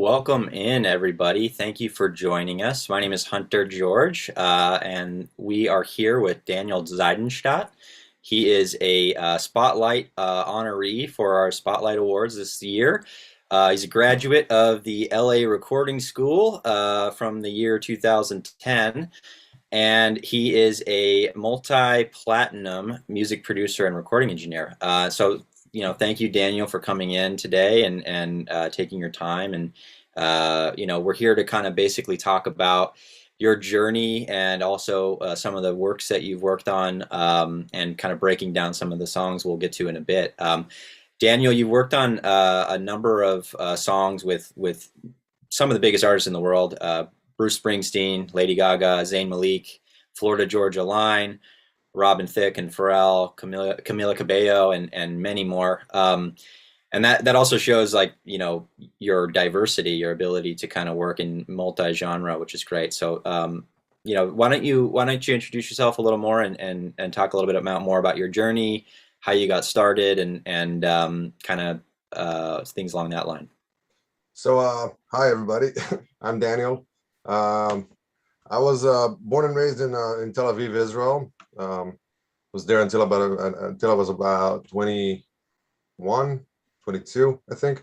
Welcome in, everybody. Thank you for joining us. My name is Hunter George, and we are here with Daniel Zaidenstadt. He is a Spotlight honoree for our Spotlight Awards this year. He's a graduate of the LA Recording School from the year 2010, and he is a multi-platinum music producer and recording engineer. Thank you, Daniel, for coming in today and taking your time. And we're here to kind of basically talk about your journey and also some of the works that you've worked on, and kind of breaking down some of the songs we'll get to in a bit. Daniel, you've worked on a number of songs with some of the biggest artists in the world: Bruce Springsteen, Lady Gaga, Zayn, Malik, Florida Georgia Line, Thicke and Pharrell, Camila Cabello, and many more. And that also shows, like, your diversity, your ability to kind of work in multi-genre, which is great. So, why don't you introduce yourself a little more and talk a little bit more about your journey, how you got started, and kind of things along that line. So, hi everybody. I'm Daniel. I was born and raised in Tel Aviv, Israel. Was there until I was about 21, 22, I think.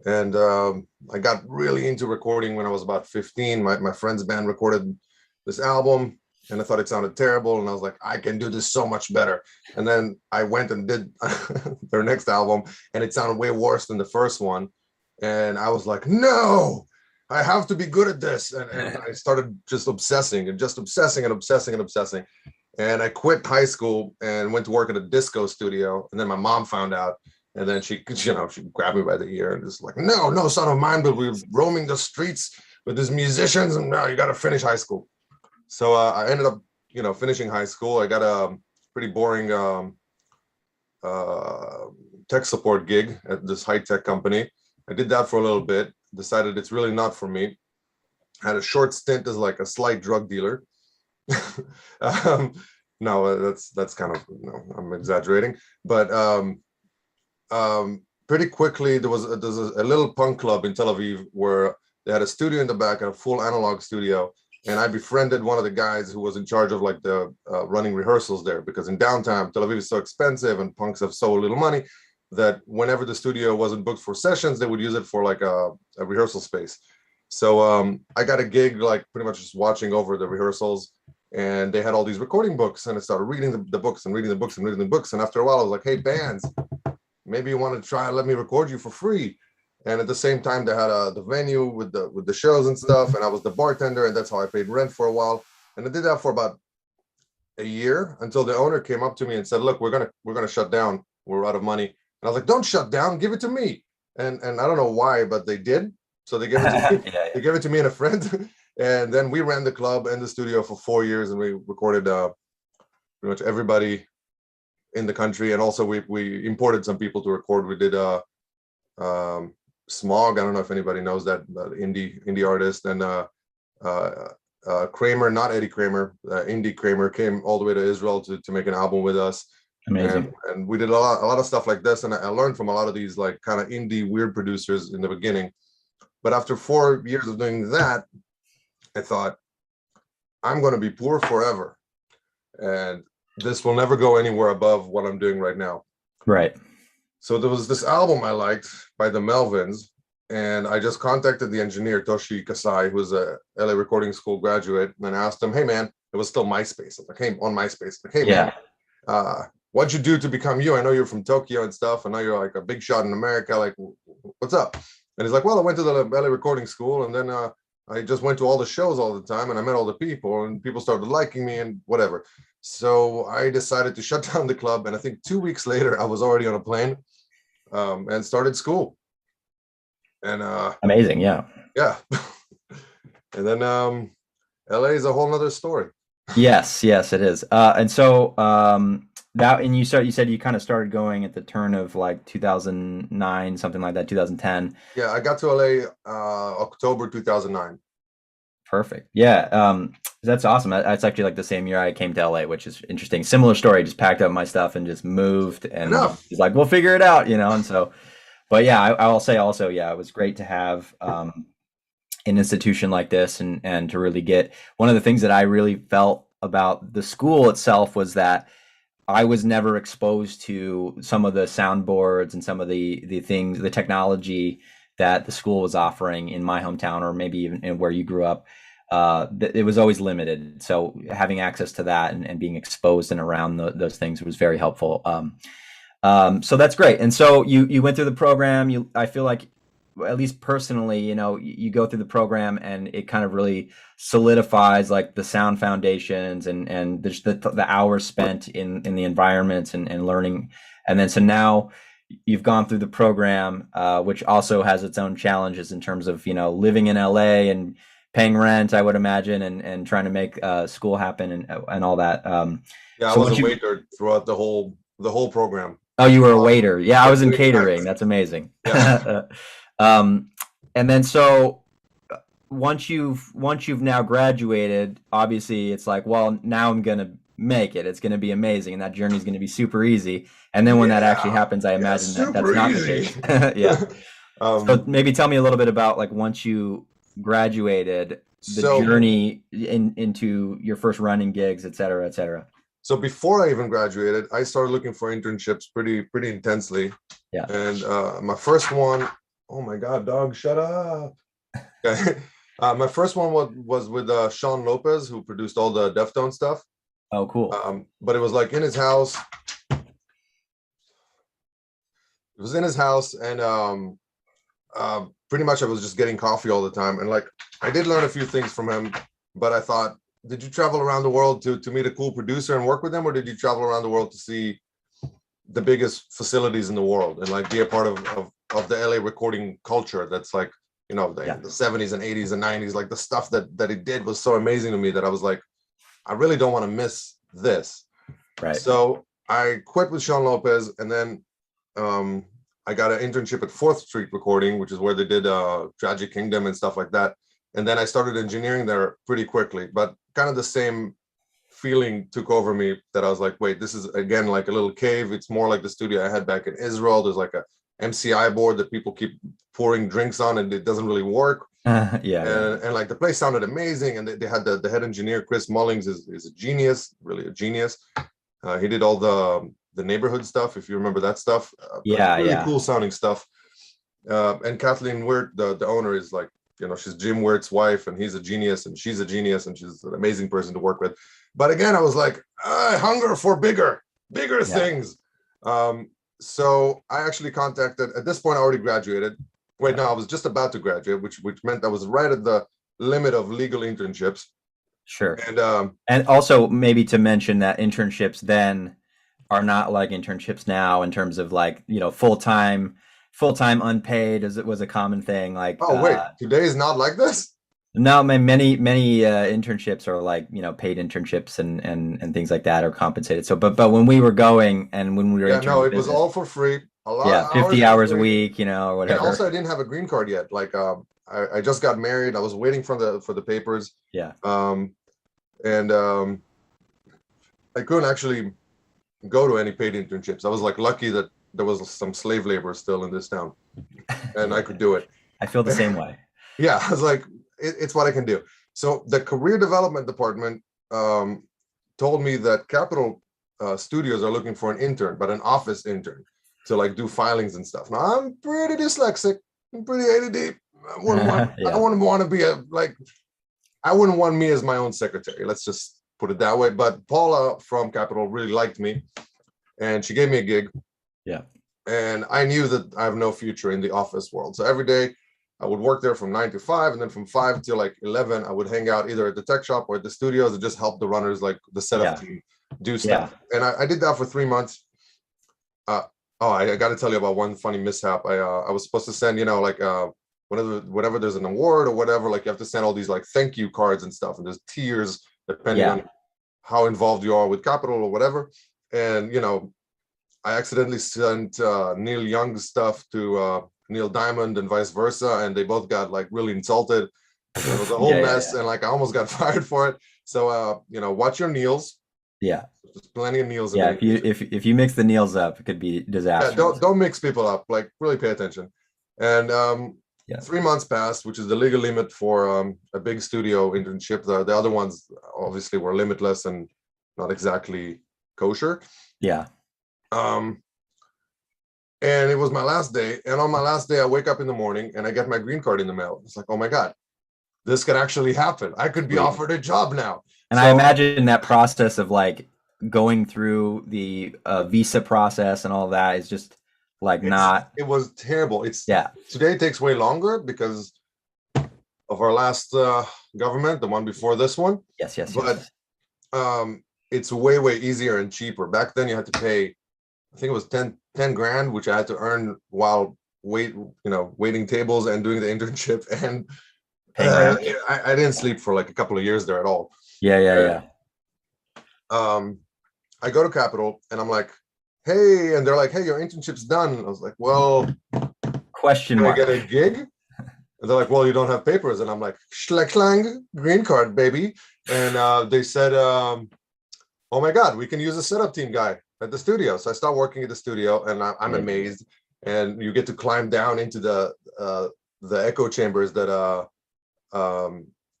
And I got really into recording when I was about 15. My friend's band recorded this album and I thought it sounded terrible. And I was like, I can do this so much better. And then I went and did their next album and it sounded way worse than the first one. And I was like, no, I have to be good at this. And I started just obsessing and just obsessing and obsessing and obsessing. And I quit high school and went to work at a disco studio. And then my mom found out. And then she grabbed me by the ear and just like, no, son of mine, but we're roaming the streets with these musicians. And now you got to finish high school. So I ended up, finishing high school. I got a pretty boring tech support gig at this high-tech company. I did that for a little bit, decided it's really not for me. Had a short stint as like a slight drug dealer. No, that's kind of, I'm exaggerating, but pretty quickly there's a little punk club in Tel Aviv where they had a studio in the back, a full analog studio, and I befriended one of the guys who was in charge of like the running rehearsals there, because in downtown Tel Aviv is so expensive and punks have so little money that whenever the studio wasn't booked for sessions, they would use it for like a rehearsal space. So I got a gig like pretty much just watching over the rehearsals. And they had all these recording books, and I started reading the books and reading the books and reading the books. And after a while, I was like, hey, bands, maybe you want to try and let me record you for free. And at the same time, they had the venue with the shows and stuff. And I was the bartender, and that's how I paid rent for a while. And I did that for about a year until the owner came up to me and said, look, we're gonna shut down. We're out of money. And I was like, don't shut down, give it to me. And I don't know why, but they did. So they gave it to me. They gave it to me and a friend. And then we ran the club and the studio for 4 years, and we recorded pretty much everybody in the country. And also we imported some people to record. We did Smog. I don't know if anybody knows that indie artist. And Kramer, not Eddie Kramer, Indie Kramer came all the way to Israel to make an album with us. Amazing. And we did a lot of stuff like this. And I learned from a lot of these like kind of indie weird producers in the beginning. But after 4 years of doing that, I thought, I'm going to be poor forever, and this will never go anywhere above what I'm doing right now. Right. So there was this album I liked by the Melvins, and I just contacted the engineer, Toshi Kasai, who's a LA Recording School graduate, and I asked him, hey, man, it was still MySpace. I was like, hey, on MySpace. Like, hey, yeah, man, what'd you do to become you? I know you're from Tokyo and stuff, and now you're like a big shot in America. Like, what's up? And he's like, well, I went to the LA Recording School, and then I just went to all the shows all the time, and I met all the people, and people started liking me and whatever. So I decided to shut down the club. And I think 2 weeks later, I was already on a plane and started school. And amazing. Yeah. Yeah. And then LA is a whole nother story. Yes, it is. And so you said you kind of started going at the turn of like 2009, something like that, 2010. Yeah, I got to LA October 2009. Perfect. Yeah. That's awesome. That's actually like the same year I came to LA, which is interesting. Similar story, just packed up my stuff and just moved, and he's like, we'll figure it out, And so, but yeah, I will say also, yeah, it was great to have an institution like this, and to really get one of the things that I really felt about the school itself was that I was never exposed to some of the soundboards and some of the things, the technology that the school was offering in my hometown, or maybe even in where you grew up. It was always limited. So having access to that and being exposed and around those things was very helpful. So that's great. And so you went through the program. I feel like, at least personally, you go through the program and it kind of really solidifies like the sound foundations and the hours spent in the environments and learning. And then so now you've gone through the program, which also has its own challenges in terms of living in LA and paying rent, I would imagine, and trying to make school happen and all that. Yeah, I So was once a you waiter throughout the whole program. Oh, you were a Uh, waiter. Yeah, I yeah, was in doing catering. nights. That's amazing. Yeah. Um, and then so once you've now graduated, obviously it's like, well, now I'm gonna make it. It's gonna be amazing, and that journey's gonna be super easy. And then when that actually Yeah. happens, I Yeah. imagine that that's Super not the easy. case. Yeah. So um, maybe tell me a little bit about like once you graduated, the so journey into your first running gigs, et cetera, et cetera. so before I even graduated, I started looking for internships pretty intensely. Yeah. And my first one, oh my God, dog, shut up. Okay. My first one was with Sean Lopez, who produced all the Deftones stuff. Oh, cool. But it was like in his house. It was in his house, and pretty much I was just getting coffee all the time. And like I did learn a few things from him, but I thought, did you travel around the world to meet a cool producer and work with him, or did you travel around the world to see the biggest facilities in the world and like be a part of the LA recording culture? That's like, Yeah. the 70s and 80s and 90s, like the stuff that he did was so amazing to me that I was like, I really don't want to miss this. Right. So I quit with Sean Lopez, and then I got an internship at Fourth Street Recording, which is where they did Tragic Kingdom and stuff like that. And then I started engineering there pretty quickly, but kind of the same feeling took over me that I was like, wait, this is again like a little cave. It's more like the studio I had back in Israel. There's like a MCI board that people keep pouring drinks on, and it doesn't really work. Yeah. And like the place sounded amazing, and they had the head engineer Chris Mullings is a genius, really a genius. He did all the neighborhood stuff, if you remember that stuff. Yeah. Really Yeah. cool sounding stuff. And Kathleen Wirt, the owner, is like, she's Jim Wirt's wife, and he's a genius, and she's a genius, and she's an amazing person to work with. But again, I was like, I hunger for bigger Yeah. things. So I actually contacted, at this point I already graduated. Wait, no, I was just about to graduate, which meant I was right at the limit of legal internships. Sure. And And also maybe to mention that internships then are not like internships now in terms of like, full-time unpaid, as it was a common thing. Like, oh wait, today is not like this? no, many internships are like, paid internships and things like that are compensated. So, but when we were going and when we were Yeah, entering no, the it was business, all for free. A lot yeah, of 50 for hours a free. week, or And whatever. also I didn't have a green card yet. Like I just got married. I was waiting for the papers. Yeah. And I couldn't actually go to any paid internships. I was like lucky that there was some slave labor still in this town, and I could do it. I feel the same way. Yeah, I was like, it's what I can do. So the career development department told me that Capitol Studios are looking for an intern, but an office intern to like do filings and stuff. Now I'm pretty dyslexic. I'm pretty ADD. I wouldn't want. Yeah. I wouldn't want to be I wouldn't want me as my own secretary. Let's just put it that way. But Paula from Capitol really liked me, and she gave me a gig. Yeah. And I knew that I have no future in the office world. So every day I would work there from 9 to 5, and then from 5 till like 11, I would hang out either at the tech shop or at the studios and just help the runners, like the setup team, do stuff. And I did that for 3 months. I got to tell you about one funny mishap. I was supposed to send, whenever there's an award or whatever, like you have to send all these like thank you cards and stuff, and there's tiers depending on how involved you are with Capitol or whatever. And I accidentally sent Neil Young's stuff to Neil Diamond and vice versa, and they both got like really insulted. And it was a whole mess, and like I almost got fired for it. So watch your Neils. Yeah. There's plenty of Neils. Yeah, if you mix the Neils up, it could be disastrous. Yeah, don't mix people up. Like really pay attention. And Yeah. 3 months passed, which is the legal limit for a big studio internship. The other ones obviously were limitless and not exactly kosher. Yeah. And it was my last day. And on my last day, I wake up in the morning and I get my green card in the mail. It's like, oh my God, this could actually happen. I could be offered a job now. And I imagine that process of like going through the visa process and all that is just like it was terrible. Yeah. Today takes way longer because of our last government, the one before this one. Yes. But it's way easier and cheaper. Back then you had to pay, I think it was 10 grand, which I had to earn while waiting tables and doing the internship. And I didn't sleep for like a couple of years there at all. Yeah. I go to Capitol and I'm like, hey, and they're like, hey, your internship's done. And I was like, well, question mark. Can I get a gig? And they're like, well, you don't have papers. And I'm like, schlang, green card, baby. And they said, oh my God, we can use a setup team guy at the studio. So I start working at the studio and I'm amazed. And you get to climb down into the echo chambers that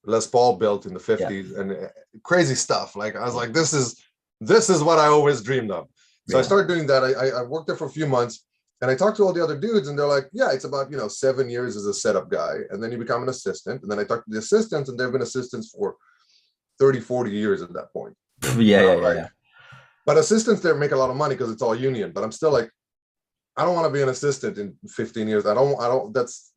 Les Paul built in the 50s and crazy stuff. Like I was like, this is what I always dreamed of. So I started doing that. I worked there for a few months and I talked to all the other dudes and they're like, yeah, it's about, 7 years as a setup guy. And then you become an assistant. And then I talked to the assistants and they've been assistants for 30, 40 years at that point. Yeah. But assistants there make a lot of money because it's all union. But I'm still like, I don't want to be an assistant in 15 years. I don't, that's,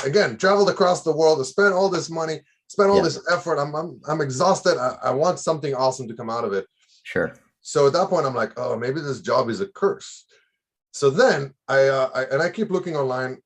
again, traveled across the world to spend all this money, spend all this effort. I'm exhausted. I want something awesome to come out of it. Sure. So at that point, I'm like, oh, maybe this job is a curse. So then I keep looking online.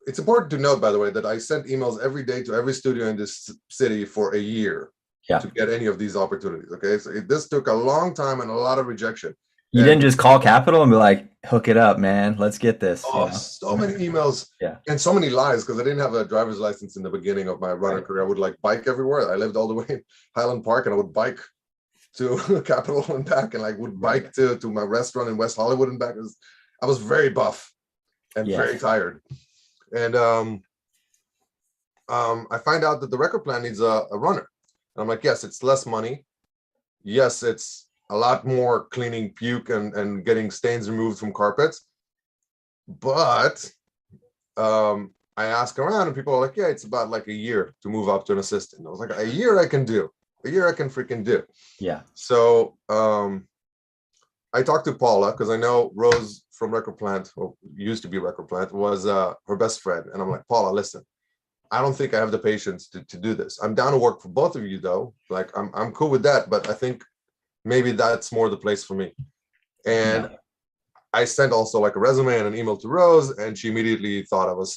It's important to note, by the way, that I sent emails every day to every studio in this city for a year to get any of these opportunities. Okay. So this took a long time and a lot of rejection. You didn't just call Capitol and be like, hook it up, man. Let's get this. Oh, so many emails and so many lies because I didn't have a driver's license in the beginning of my runner career. I would like bike everywhere. I lived all the way in Highland Park and I would bike to Capitol and back and like would bike to my restaurant in West Hollywood and back. I was very buff and very tired. And I find out that the record plant needs a runner. And I'm like, yes, it's less money. Yes, it's a lot more cleaning puke and getting stains removed from carpets. But I ask around and people are like, yeah, it's about like a year to move up to an assistant. I was like, a year I can do. A year I can freaking do. Yeah. So I talked to Paula because I know Rose from Record Plant, or used to be Record Plant, was her best friend. And I'm like, Paula, listen, I don't think I have the patience to do this. I'm down to work for both of you though. Like I'm cool with that, but I think maybe that's more the place for me. And I sent also like a resume and an email to Rose, and she immediately thought I was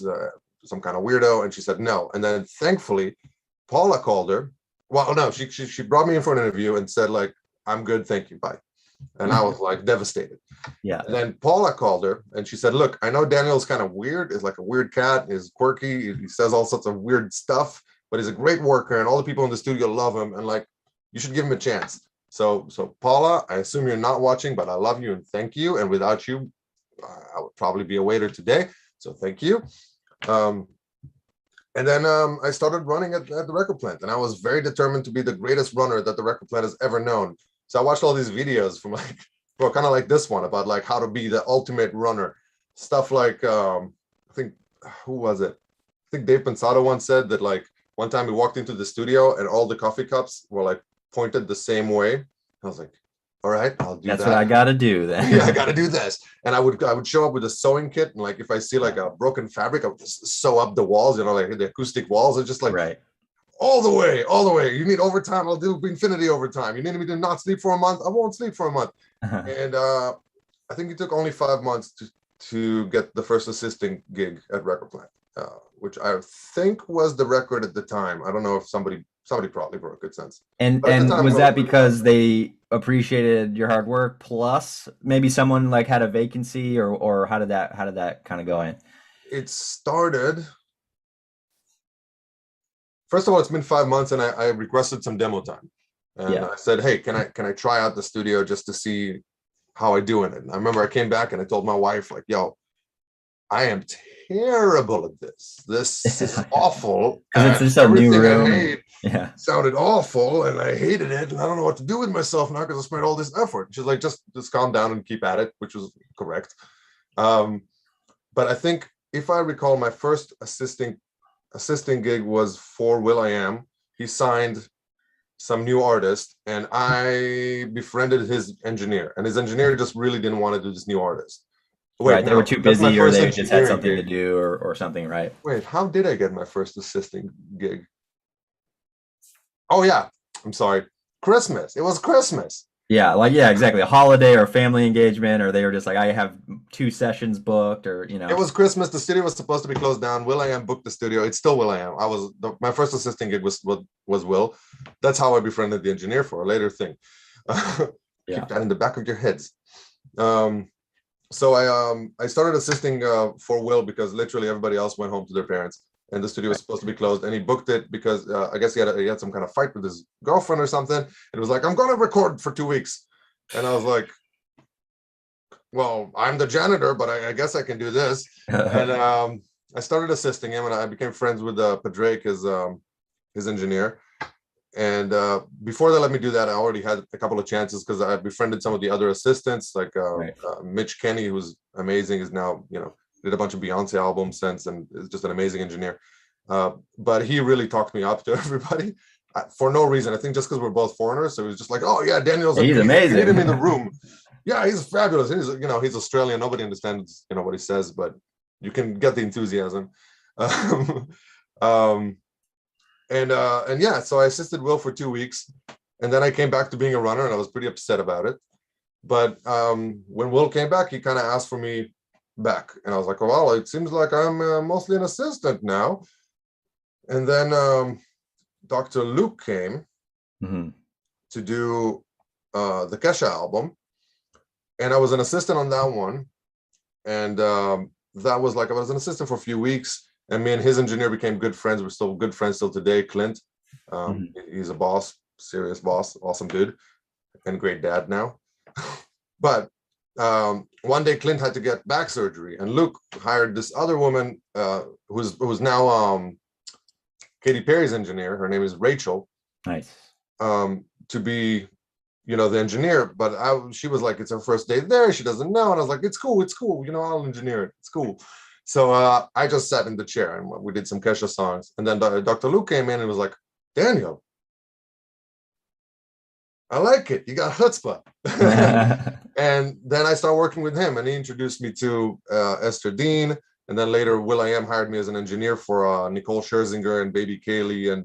some kind of weirdo, and she said no. And then thankfully, Paula called her. Well, no, she brought me in for an interview and said like, I'm good, thank you, bye. And I was like devastated. Yeah. And then Paula called her and she said, look, I know Daniel's kind of weird. He's like a weird cat. He's quirky. He says all sorts of weird stuff, but he's a great worker and all the people in the studio love him. And like, you should give him a chance. So Paula, I assume you're not watching, but I love you and thank you. And without you, I would probably be a waiter today. So thank you. And then I started running at the record plant, and I was very determined to be the greatest runner that the record plant has ever known. So I watched all these videos from like, well, kind of like this one about like how to be the ultimate runner. Stuff like, I think, who was it? I think Dave Pensato once said that like one time he walked into the studio and all the coffee cups were like pointed the same way. I was like, all right, I'll do that. That's what I got to do then. Yeah, I got to do this. And I would show up with a sewing kit. And like, if I see like a broken fabric, I would just sew up the walls, like the acoustic walls. It's just like all the way. You need overtime, I'll do infinity overtime. You need me to not sleep for a month, I won't sleep for a month. And I think it took only 5 months to get the first assisting gig at Record Plant, which I think was the record at the time. I don't know if somebody probably broke it since. And was that because they appreciated your hard work, plus maybe someone like had a vacancy, or how did that kind of go in? It started, first of all, it's been 5 months and I requested some demo time. And I said, hey, can I try out the studio just to see how I do in it? And I remember I came back and I told my wife, like, yo, I am terrible at this. This is awful. Because it's just a new Everything I room. made Yeah. sounded awful, and I hated it, and I don't know what to do with myself now because I spent all this effort. She's like, just calm down and keep at it, which was correct. But I think if I recall, my first assisting gig was for will.i.am. He signed some new artist, and I befriended his engineer, and his engineer just really didn't want to do this new artist. Wait, Right, they no, were too that's my busy, or first they just had engineering something to gig. do, or something, right? Wait, how did I get my first assisting gig? Oh yeah, I'm sorry. Christmas. It was Christmas. Yeah, like, yeah, exactly. A holiday or family engagement, or they were just like, I have 2 sessions booked, or It was Christmas. The studio was supposed to be closed down. will.i.am booked the studio. It's still will.i.am. My first assisting gig was Will. That's how I befriended the engineer for a later thing. Yeah. Keep that in the back of your heads. So I started assisting for Will because literally everybody else went home to their parents, and the studio was supposed to be closed. And he booked it because I guess he had some kind of fight with his girlfriend or something. It was like, I'm going to record for 2 weeks, and I was like, well, I'm the janitor, but I guess I can do this. And I started assisting him, and I became friends with Padraig, his engineer. And before they let me do that, I already had a couple of chances because I befriended some of the other assistants, like Mitch Kenny, who's amazing, is now, did a bunch of Beyonce albums since, and is just an amazing engineer. But he really talked me up to everybody for no reason. I think just because we're both foreigners. So he was just like, oh yeah, Daniel's he's amazing. You need him in the room. Yeah, he's fabulous. He's Australian. Nobody understands, what he says, but you can get the enthusiasm. And yeah, so I assisted Will for 2 weeks, and then I came back to being a runner, and I was pretty upset about it. But when Will came back, he kind of asked for me back, and I was like, well, it seems like I'm mostly an assistant now. And then Dr. Luke came to do the Kesha album, and I was an assistant on that one. And that was like, I was an assistant for a few weeks, and me and his engineer became good friends. We're still good friends till today. Clint, he's a boss, serious boss, awesome dude, and great dad now. But one day Clint had to get back surgery, and Luke hired this other woman who's now Katy Perry's engineer. Her name is Rachel. Nice. To be, the engineer. But she was like, it's her first day there. She doesn't know. And I was like, it's cool. I'll engineer it. It's cool. So I just sat in the chair, and we did some Kesha songs. And then Dr. Luke came in and was like, Daniel, I like it. You got chutzpah. And then I started working with him, and he introduced me to Esther Dean. And then later, will.i.am hired me as an engineer for Nicole Scherzinger and Baby Kaylee and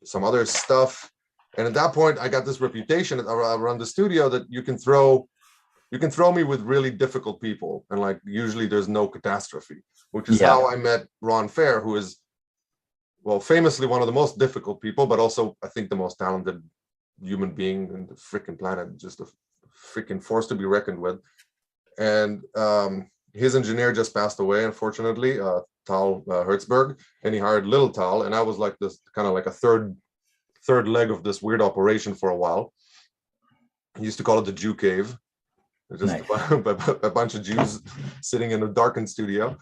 some other stuff. And at that point, I got this reputation around the studio that you can throw me with really difficult people, and like usually there's no catastrophe, which is how I met Ron Fair, who is, well, famously one of the most difficult people, but also I think the most talented human being in the freaking planet, just a freaking force to be reckoned with. And his engineer just passed away, unfortunately, Tal Hertzberg, and he hired Little Tal, and I was like this kind of like a third leg of this weird operation for a while. He used to call it the Jew Cave. Just a bunch of Jews sitting in a darkened studio.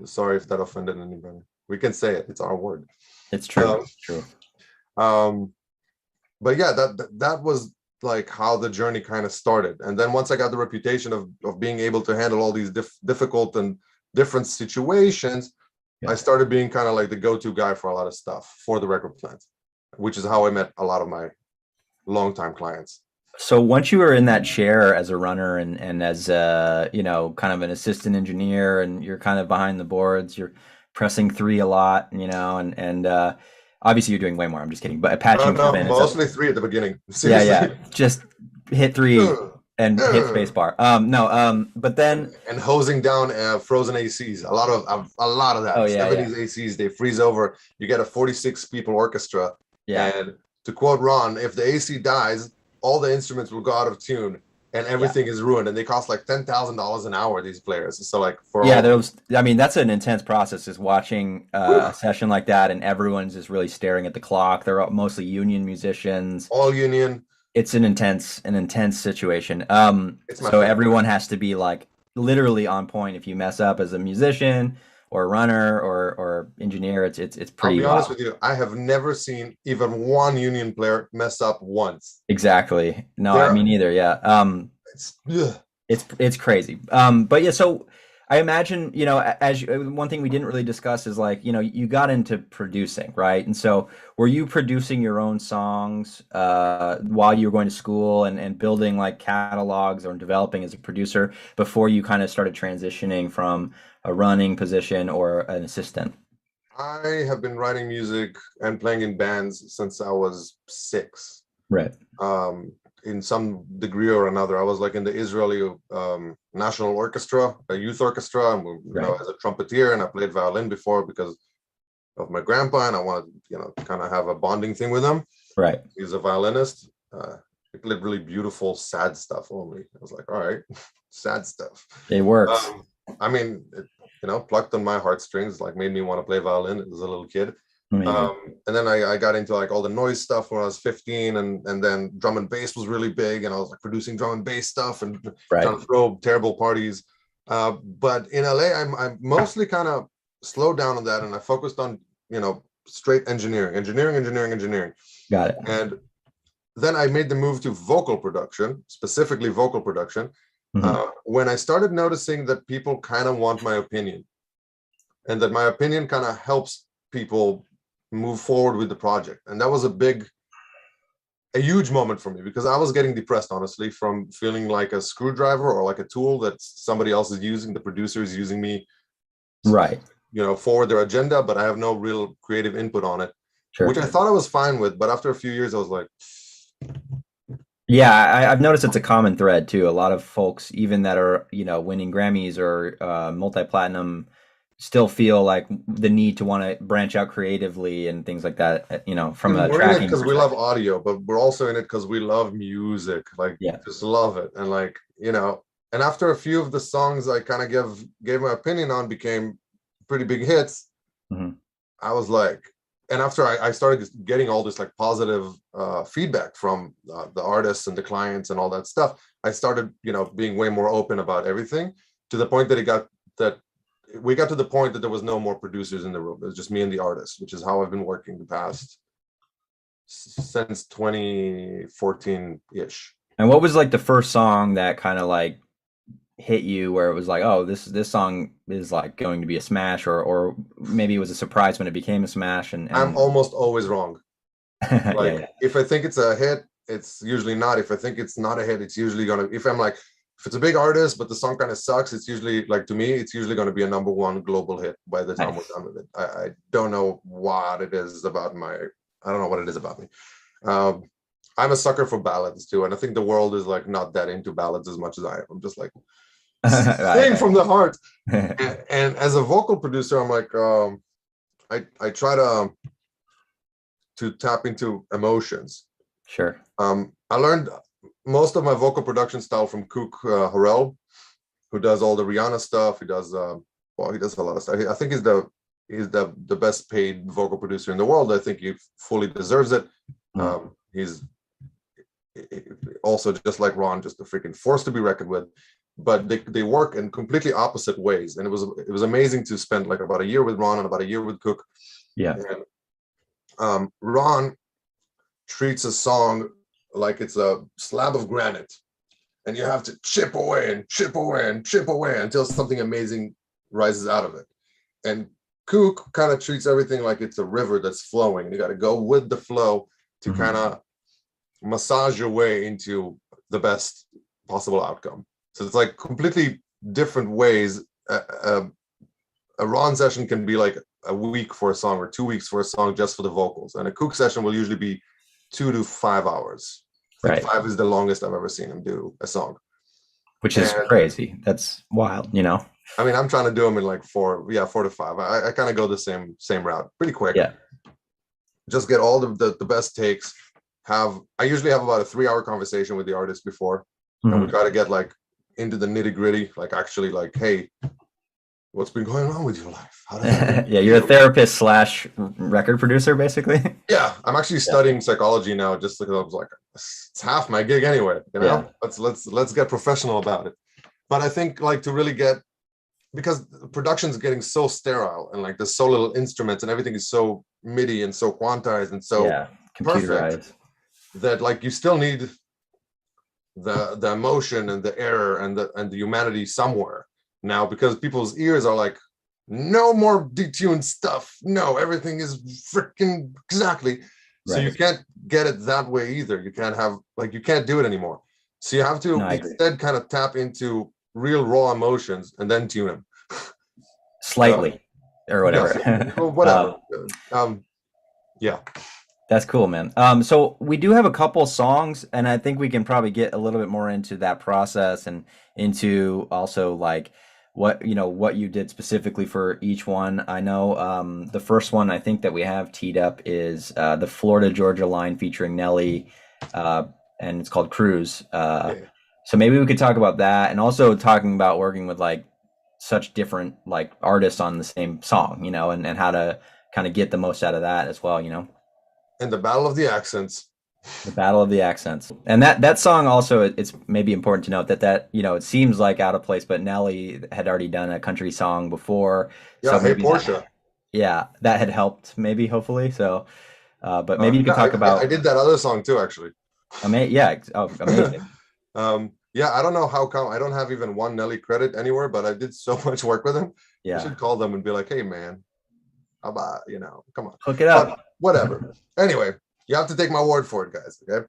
Sorry if that offended anybody. We can say it. It's our word. It's true. It's true. But yeah, that was like how the journey kind of started. And then once I got the reputation of being able to handle all these difficult and different situations, I started being kind of like the go-to guy for a lot of stuff for the record plant, which is how I met a lot of my longtime clients. So once you were in that chair as a runner and as kind of an assistant engineer, and you're kind of behind the boards, you're pressing 3 a lot, and obviously you're doing way more. I'm just kidding. But patching mostly 3 at the beginning. Seriously. Yeah. Just hit 3 and hit spacebar. But then and hosing down frozen ACs. A lot of that. 70s ACs, they freeze over. You get a 46 people orchestra. Yeah. And to quote Ron, if the AC dies, all the instruments will go out of tune, and everything is ruined, and they cost like $10,000 an hour, these players. So like that's an intense process, is watching a session like that, and everyone's just really staring at the clock. They're mostly union musicians. All union. It's an intense situation. So everyone has to be like literally on point. If you mess up as a musician or a runner or engineer, it's I'll pretty be honest wild. with you, I have never seen even one union player mess up once. Exactly. No, I There, mean either. Yeah. it's ugh. It's crazy. But yeah, so I imagine, one thing we didn't really discuss is like, you got into producing, right? And so were you producing your own songs while you were going to school and building like catalogs or developing as a producer before you kind of started transitioning from a running position or an assistant? I have been writing music and playing in bands since I was 6. Right. Um, in some degree or another, I was like in the Israeli National Orchestra, a youth orchestra, and Right. as a trumpeter, and I played violin before because of my grandpa, and I wanted, kind of have a bonding thing with him. Right. He's a violinist. He played really beautiful, sad stuff only. I was like, all right, sad stuff. It works. I mean, it, plucked on my heartstrings, like made me want to play violin as a little kid. Amazing. And then I got into like all the noise stuff when I was 15, and then drum and bass was really big, and I was like producing drum and bass stuff and Right. trying to throw terrible parties. But in LA, I'm mostly kind of slowed down on that, and I focused on straight engineering. Got it. And then I made the move to vocal production, specifically vocal production, Mhm. when I started noticing that people kind of want my opinion, and that my opinion kind of helps people move forward with the project. And that was a huge moment for me, because I was getting depressed, honestly, from feeling like a screwdriver or like a tool that somebody else is using. The producer is using me, Right. forward their agenda, but I have no real creative input on it, which Sure. I thought I was fine with. But after a few years, I was like, Yeah, I've noticed it's a common thread too. A lot of folks, even that are, winning Grammys or multi-platinum, still feel like the need to want to branch out creatively and things like that, from a we're in it tracking because we love perspective. audio, but we're also in it because we love music, like Yeah. just love it. And like, and after a few of the songs I kind of gave my opinion on became pretty big hits, Hmm. I was like, and after I started getting all this like positive feedback from the artists and the clients and all that stuff, I started, being way more open about everything, to the point that we got to the point that there was no more producers in the room. It was just me and the artist, which is how I've been working the past since 2014-ish. And what was like the first song that kind of like hit you where it was like, oh, this song is like going to be a smash, or maybe it was a surprise when it became a smash I'm and almost always wrong. yeah, Like yeah. if I think it's a hit, it's usually not. If I think it's not a hit, it's usually gonna, if I'm like, if it's a big artist but the song kind of sucks, it's usually, like, to me, it's usually going to be a #1 global hit by the time we're Nice. done with it. I don't know what it is about I don't know what it is about me. um I'm a sucker for ballads too, and I think the world is like not that into ballads as much as I am. I'm just like, sing Right, from the heart. right. And as a vocal producer, I'm like, I try to tap into emotions. Sure. I learned most of my vocal production style from Cook Harrell, who does all the Rihanna stuff. He does he does a lot of stuff. I think he's the best paid vocal producer in the world. I think he fully deserves it. Mm. He's also, just like Ron, just a freaking force to be reckoned with. But they work in completely opposite ways, and it was amazing to spend like about a year with Ron and about a year with Cook. Yeah. And Ron treats a song like it's a slab of granite, and you have to chip away and chip away and chip away until something amazing rises out of it. And Cook kind of treats everything like it's a river that's flowing, and you got to go with the flow to Mhm. kind of massage your way into the best possible outcome. So it's like completely different ways. A Ron session can be like a week for a song or 2 weeks for a song just for the vocals, and a Cook session will usually be 2 to 5 hours. I think Right. 5 is the longest I've ever seen him do a song. Which is And crazy. That's wild. I mean, I'm trying to do them in like 4 to 5. I kind of go the same route, pretty quick. Yeah. Just get all the best takes. I usually have about a 3-hour conversation with the artist before, and we Mhm. try to get like into the nitty gritty, like actually like, hey, what's been going on with your life? How does that make Yeah, you you're a feel? therapist slash record producer, basically. Yeah, I'm actually Yeah. studying psychology now, just because I was like, it's half my gig anyway. Yeah. Let's get professional about it. but I think like to really get, because production's getting so sterile and like there's so little instruments and everything is so MIDI and so quantized and so perfect that like you still need the emotion and the error and the humanity somewhere now, because people's ears are like, no more detuned stuff. No, everything is freaking exactly. So you can't get it that way either. You can't have like, you can't do it anymore. So you have to instead kind of tap into real raw emotions and then tune them slightly or whatever. Yes, whatever. Yeah. That's cool, man. So we do have a couple songs, and I think we can probably get a little bit more into that process and into also like what you did specifically for each one. I know the first one I think that we have teed up is the Florida Georgia line featuring Nelly, and it's called Cruise. So maybe we could talk about that, and also talking about working with like such different like artists on the same song, and how to kind of get the most out of that as well, And the Battle of the Accents. The Battle of the Accents. And that song also, it's maybe important to note that it seems like out of place, but Nelly had already done a country song before. Yeah, so Hey Portia. That had helped maybe, hopefully. So, but maybe you could talk about. I did that other song too, actually. Amazing. Yeah, I don't know how come I don't have even one Nelly credit anywhere, but I did so much work with him. Yeah. I should call them and be like, hey man, how about, come on. Hook it up. But whatever. Anyway, you have to take my word for it, guys. Okay.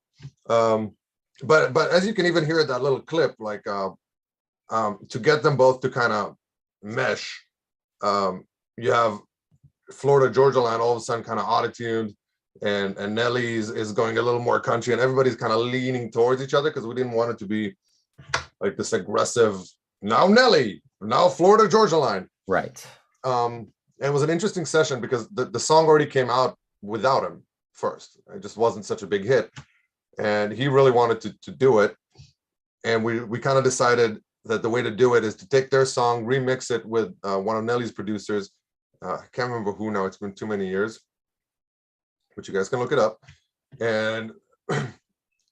But as you can even hear that little clip, like to get them both to kind of mesh, you have Florida Georgia line all of a sudden kind of auto-tuned, and Nelly's is going a little more country, and everybody's kind of leaning towards each other because we didn't want it to be like this aggressive, now Nelly, now Florida Georgia line. Right. It was an interesting session because the song already came out without him first. It just wasn't such a big hit, and he really wanted to do it. And we kind of decided that the way to do it is to take their song, remix it with one of Nelly's producers. I can't remember who now. It's been too many years, but you guys can look it up. And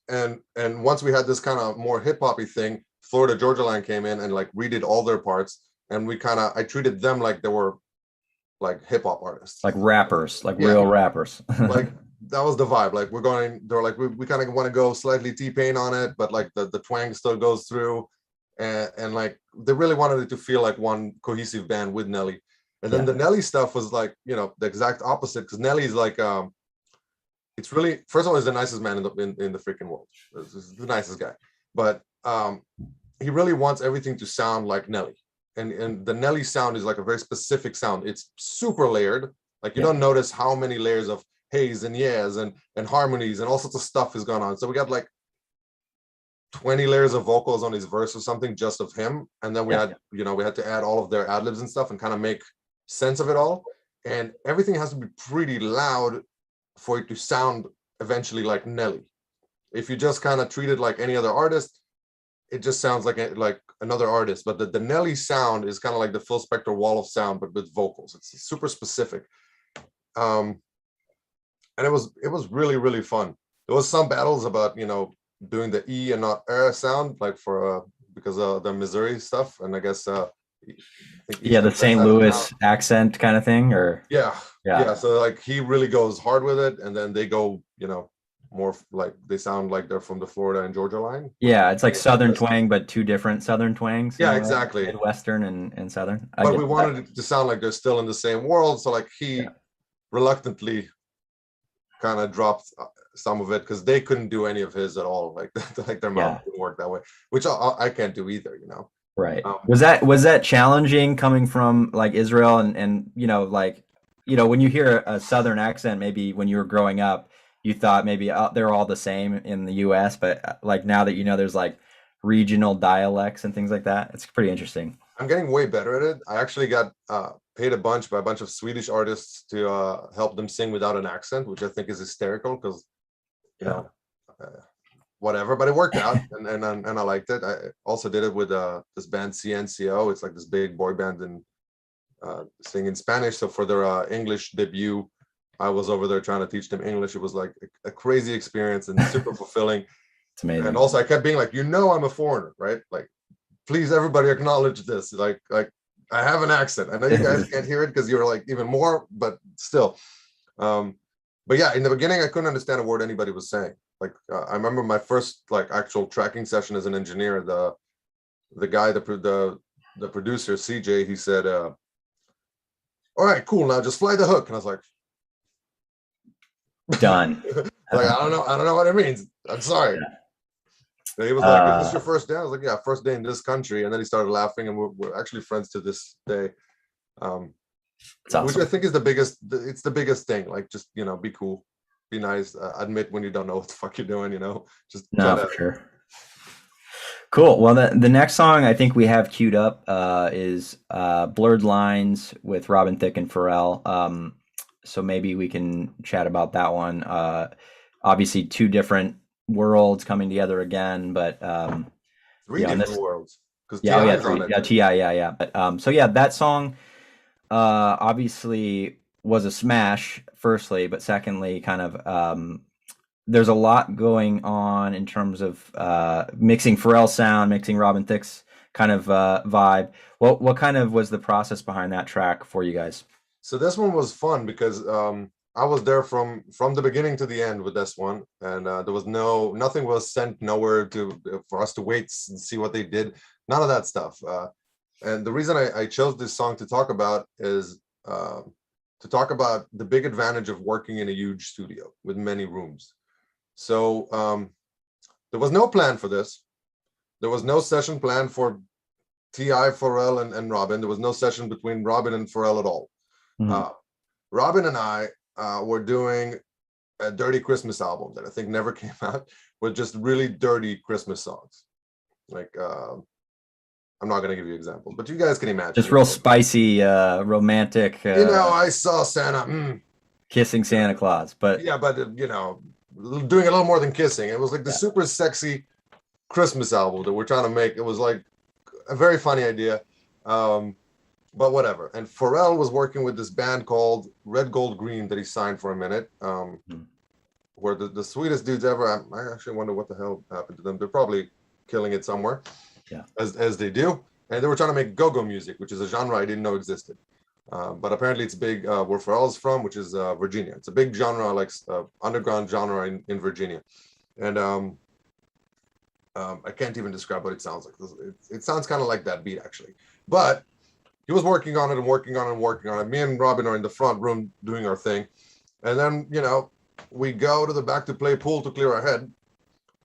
and once we had this kind of more hip hoppy thing, Florida Georgia line came in and like redid all their parts, and I treated them like they were like hip hop artists, like rappers, like real rappers. Like that was the vibe. Like they're like we kind of want to go slightly T-Pain on it, but like the twang still goes through, and like they really wanted it to feel like one cohesive band with Nelly. And then the Nelly stuff was like the exact opposite, because Nelly's like it's really, first of all, he's the nicest man in the freaking world. He's the nicest guy, but he really wants everything to sound like Nelly. And the Nelly sound is like a very specific sound. It's super layered. Like you don't notice how many layers of haze and yes and harmonies and all sorts of stuff is going on. So we got like 20 layers of vocals on his verse or something, just of him. And then we had, we had to add all of their ad libs and stuff and kind of make sense of it all. And everything has to be pretty loud for it to sound eventually like Nelly. If you just kind of treat it like any other artist, it just sounds like another artist. But the Nelly sound is kind of like the full spectral wall of sound, but with vocals. It's super specific. And it was really, really fun. There was some battles about, doing the E and not sound, like for because of the Missouri stuff. And I guess the St. Louis accent kind of thing, or so like he really goes hard with it, and then they go more like they sound like they're from the Florida and Georgia line. It's like southern twang, but two different southern twangs. Exactly, Midwestern and southern. But we wanted it to sound like they're still in the same world, so like he reluctantly kind of dropped some of it because they couldn't do any of his at all. Like their mouth didn't work that way, which I can't do either. Right. Was that challenging coming from like Israel and when you hear a southern accent, maybe when you were growing up, you thought maybe they're all the same in the US, but like now that there's like regional dialects and things like that, it's pretty interesting. I'm getting way better at it. I actually got paid a bunch by a bunch of Swedish artists to help them sing without an accent, which I think is hysterical because whatever, but it worked out, and I liked it. I also did it with this band CNCO. It's like this big boy band and sing in Spanish. So for their English debut, I was over there trying to teach them English. It was like a crazy experience and super fulfilling. It's amazing. And also I kept being like, I'm a foreigner, right? Like please, everybody acknowledge this. Like I have an accent. I know you guys can't hear it because you're like even more, but still. But yeah, in the beginning, I couldn't understand a word anybody was saying. Like I remember my first like actual tracking session as an engineer. The guy, the producer, CJ, he said, "All right, cool. Now just fly the hook." And I was like, Done. like I don't know what it means. I'm sorry. And he was like, "Is this your first day?" I was like, "Yeah, first day in this country." And then he started laughing, and we're actually friends to this day. Awesome. Which I think is the biggest. It's the biggest thing. Like, just be cool, be nice, admit when you don't know what the fuck you're doing. Just for sure. Cool. Well, the next song I think we have queued up is "Blurred Lines" with Robin Thicke and Pharrell. So maybe we can chat about that one. Obviously, two different worlds coming together again, but three different worlds. Because T.I. Yeah. But so yeah, that song obviously was a smash. Firstly, but secondly, kind of there's a lot going on in terms of mixing Pharrell's sound, mixing Robin Thicke's kind of vibe. What kind of was the process behind that track for you guys? So this one was fun because I was there from the beginning to the end with this one, and there was nothing was sent nowhere for us to wait and see what they did. None of that stuff. And the reason I chose this song to talk about is to talk about the big advantage of working in a huge studio with many rooms. So there was no plan for this. There was no session plan for T.I., Pharrell, and Robin. There was no session between Robin and Pharrell at all. Mm-hmm. Robin and I were doing a dirty Christmas album that I think never came out, with just really dirty Christmas songs. Like, I'm not going to give you examples, but you guys can imagine. Just real spicy, romantic. I saw Santa kissing Santa Claus, but yeah, but doing a little more than kissing. It was like the super sexy Christmas album that we're trying to make. It was like a very funny idea. But whatever. And Pharrell was working with this band called Red Gold Green that he signed for a minute, where the sweetest dudes ever. I actually wonder what the hell happened to them. They're probably killing it somewhere, as they do. And they were trying to make go-go music, which is a genre I didn't know existed. But apparently it's big where Pharrell's from, which is Virginia. It's a big genre, like underground genre in Virginia. And I can't even describe what it sounds like. It sounds kind of like that beat, actually. But he was working on it and working on it and working on it. Me and Robin are in the front room doing our thing. And then, we go to the back to play pool to clear our head.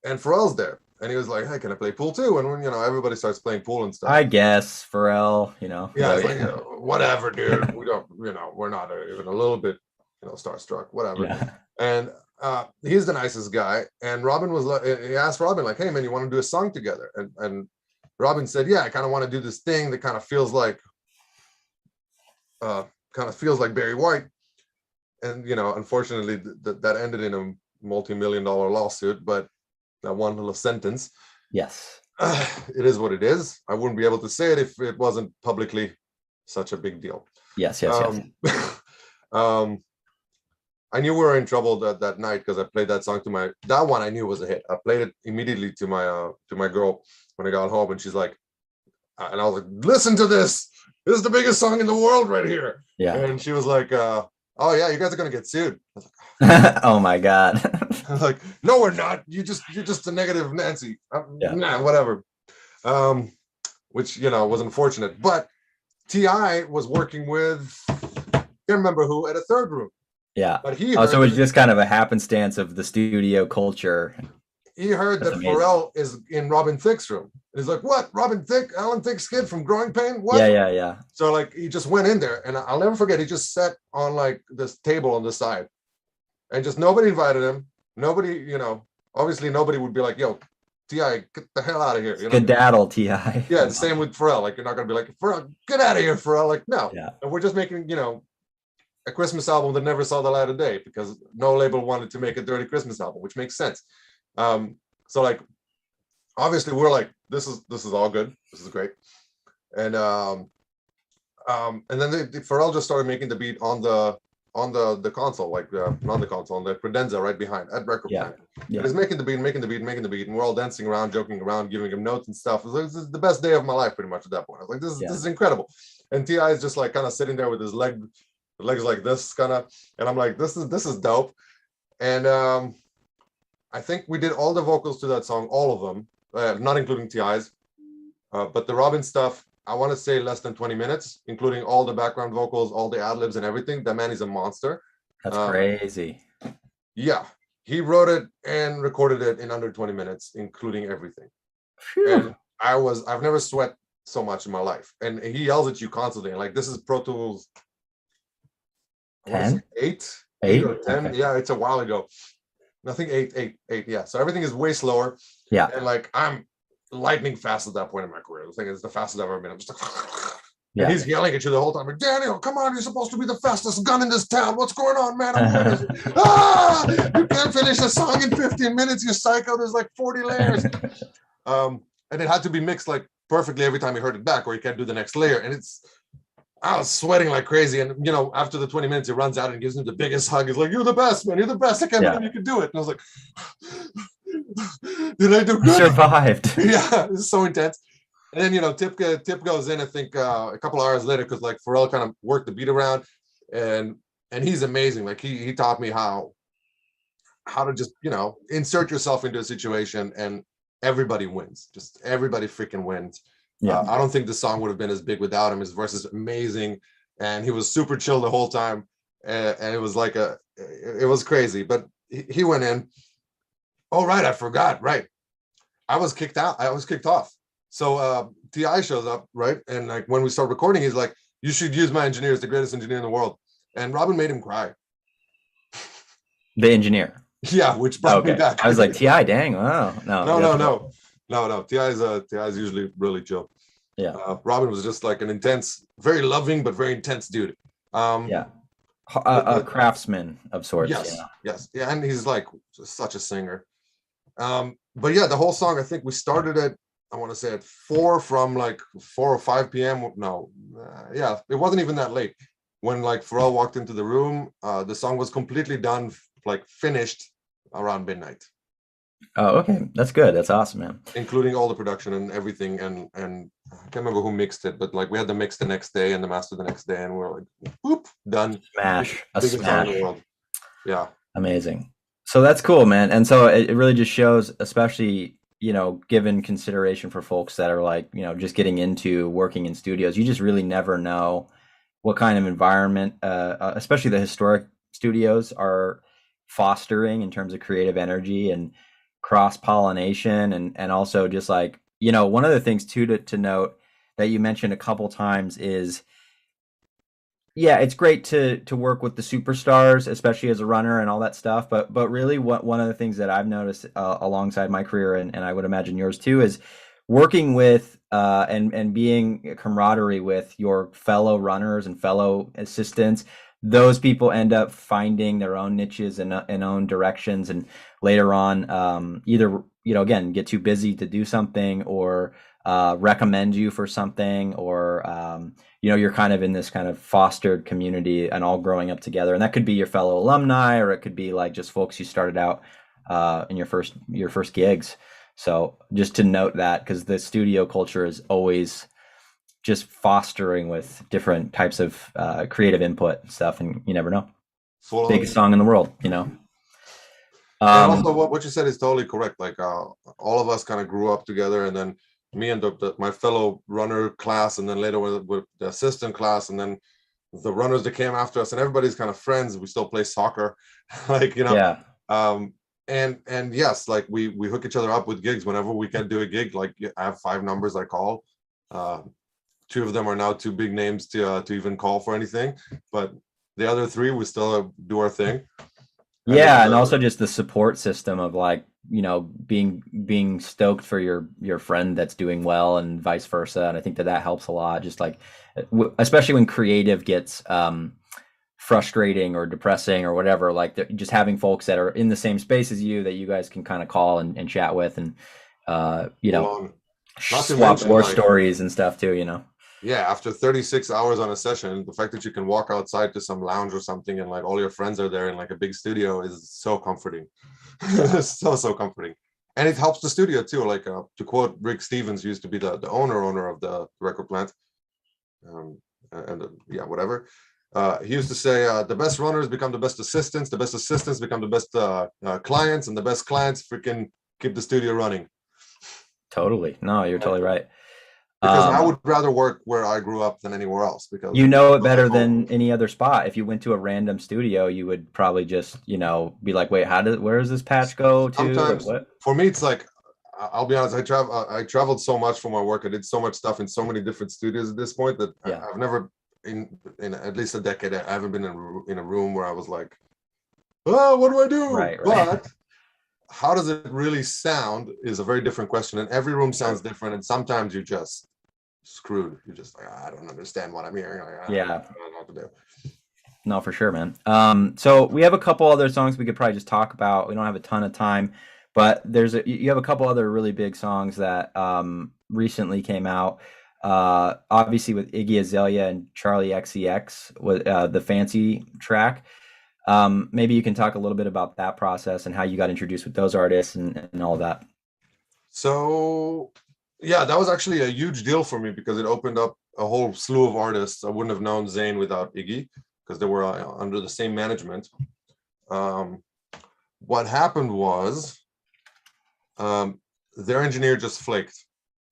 And Pharrell's there. And he was like, "Hey, can I play pool too?" And when, everybody starts playing pool and stuff. I guess, Pharrell, Yeah, it's like, whatever, dude. We don't, we're not even a little bit, starstruck, whatever. Yeah. And he's the nicest guy. And Robin he asked Robin, like, "Hey, man, you want to do a song together?" And Robin said, "Yeah, I kind of want to do this thing that kind of feels like Barry White." And unfortunately that ended in a multi-million-dollar lawsuit, but that one little sentence, yes, it is what it is. I wouldn't be able to say it if it wasn't publicly such a big deal. Yes. I knew we were in trouble that night because I played that song that one I knew was a hit. I played it immediately to my girl when I got home, and she's like, and I was like, "Listen to this. This is the biggest song in the world right here." Yeah. And she was like, "Oh yeah, you guys are gonna get sued." I was like, "Oh my God." I was like, "No, we're not. You're just a negative Nancy." Nah, whatever. Which was unfortunate. But T.I. was working with, I can't remember who, at a third room. Yeah. But so it was just kind of a happenstance of the studio culture. He heard that Pharrell is in Robin Thicke's room. And he's like, "What? Robin Thicke? Alan Thicke's kid from Growing Pain? What?" Yeah. So like he just went in there, and I'll never forget, he just sat on like this table on the side. And just nobody invited him. Nobody, obviously nobody would be like, "Yo, T.I., get the hell out of here." Skedaddle, T.I. Yeah, the same with Pharrell. Like, you're not gonna be like, "Pharrell, get out of here, Pharrell." Like, no. Yeah. And we're just making, a Christmas album that never saw the light of day because no label wanted to make a dirty Christmas album, which makes sense. So like, obviously we're like, this is all good. This is great. And then Pharrell just started making the beat on the on the console, like not the console, on the credenza right behind at record Yeah. plant. Yeah. And he's making the beat, and we're all dancing around, joking around, giving him notes and stuff. It was like, this is the best day of my life, pretty much at that point. I was like, this is incredible. And T.I. is just like kind of sitting there with his legs like this kind of, and I'm like, this is dope. And I think we did all the vocals to that song, all of them, not including T.I.'s. But the Robin stuff, I want to say less than 20 minutes, including all the background vocals, all the ad libs and everything. That man is a monster. That's crazy. Yeah. He wrote it and recorded it in under 20 minutes, including everything. Phew. And I've never sweat so much in my life. And he yells at you constantly. Like, this is Pro Tools 10? 8 or 10. Okay. Yeah, it's a while ago. I think 8. Yeah. So everything is way slower. Yeah. And like, I'm lightning fast at that point in my career. I think it's the fastest I've ever been. I'm just like, Yeah. and he's yelling at you the whole time. Like, Daniel, come on, you're supposed to be the fastest gun in this town. What's going on, man? I'm winning. You can't finish a song in 15 minutes, you psycho. There's like 40 layers. And it had to be mixed like perfectly every time you heard it back, or you can't do the next layer. And I was sweating like crazy. And you know, after the 20 minutes, he runs out and gives him the biggest hug. He's like, "You're the best, man. You're the best. I can't believe you can do it." And I was like, did I do good? Survived. Yeah, this is so intense. And then, you know, Tip goes in, I think, a couple hours later, because like Pharrell kind of worked the beat around, and he's amazing. Like he taught me how to just, you know, insert yourself into a situation and everybody wins. Just everybody freaking wins. Yeah. I don't think the song would have been as big without him. His verse is amazing, and he was super chill the whole time, and it was like it was crazy. But he went in. Oh, right, I forgot. Right, I was kicked out. I was kicked off. So T.I. shows up, right? And like when we start recording, he's like, "You should use my engineer. He's the greatest engineer in the world." And Robin made him cry. The engineer. Yeah, which brought me back. I was like, T.I., dang, wow. No. T.I.'s usually really chill. Yeah. Robin was just like an intense, very loving, but very intense dude. Yeah. A craftsman of sorts. Yes. Yeah, and he's like such a singer. But yeah, the whole song, I think we started at, I want to say at 4 from like 4 or 5 p.m. No, yeah, it wasn't even that late. When like Pharrell walked into the room, the song was completely done, like finished around midnight. Oh, okay. That's good. That's awesome, man. Including all the production and everything. And I can't remember who mixed it, but like we had the mix the next day and the master the next day, and we were like, whoop, done. Smash. Biggest song in the world. Yeah. Amazing. So that's cool, man. And so it really just shows, especially, you know, given consideration for folks that are like, you know, just getting into working in studios, you just really never know what kind of environment, especially the historic studios, are fostering in terms of creative energy and cross-pollination, and also just like, you know, one of the things too to note that you mentioned a couple times is, yeah, it's great to work with the superstars, especially as a runner and all that stuff. But really, one of the things that I've noticed alongside my career, and I would imagine yours too, is working with and being camaraderie with your fellow runners and fellow assistants. Those people end up finding their own niches and own directions, and later on, either, you know, again, get too busy to do something, or recommend you for something, or you know, you're kind of in this kind of fostered community and all growing up together. And that could be your fellow alumni, or it could be like just folks you started out in your first gigs. So just to note that, because the studio culture is always just fostering with different types of creative input and stuff, and you never know. Biggest song in the world, you know. And also, what you said is totally correct. Like all of us kind of grew up together, and then me and my fellow runner class, and then later with the assistant class, and then the runners that came after us, and everybody's kind of friends. We still play soccer, like, you know. Yeah. And yes, like we hook each other up with gigs whenever we can do a gig. Like I have 5 numbers I call. 2 of them are now too big names to even call for anything, but the other 3 we still do our thing. And also just the support system of, like, you know, being stoked for your friend that's doing well, and vice versa. And I think that helps a lot. Just like, especially when creative gets frustrating or depressing or whatever, like just having folks that are in the same space as you that you guys can kind of call and chat with, and you know, swap war stories and stuff too, you know. Yeah, after 36 hours on a session, the fact that you can walk outside to some lounge or something and like all your friends are there in like a big studio is so comforting. Yeah. So comforting. And it helps the studio too. Like to quote Rick Stevens, who used to be the owner of the record plant. Yeah, whatever. He used to say, the best runners become the best assistants become the best clients, and the best clients freaking keep the studio running. Totally. No, you're totally right. Because I would rather work where I grew up than anywhere else. Because You know it better than any other spot. If you went to a random studio, you would probably just, be like, wait, where does this patch go to? Like, sometimes what? for me, it's like I'll be honest. I traveled so much for my work. I did so much stuff in so many different studios at this point that Yeah. I've never in at least a decade. I haven't been in a room where I was like, oh, what do I do? Right. But how does it really sound is a very different question, and every room sounds different. And sometimes you just screwed. You're just like, I don't understand what I'm hearing. Like, Yeah. I don't know what to do. No, for sure, man. So we have a couple other songs we could probably just talk about. We don't have a ton of time, but you have a couple other really big songs that recently came out. Obviously with Iggy Azalea and Charlie XCX with the Fancy track. Maybe you can talk a little bit about that process and how you got introduced with those artists and all that. So yeah, that was actually a huge deal for me because it opened up a whole slew of artists. I wouldn't have known Zayn without Iggy because they were under the same management. What happened was their engineer just flaked,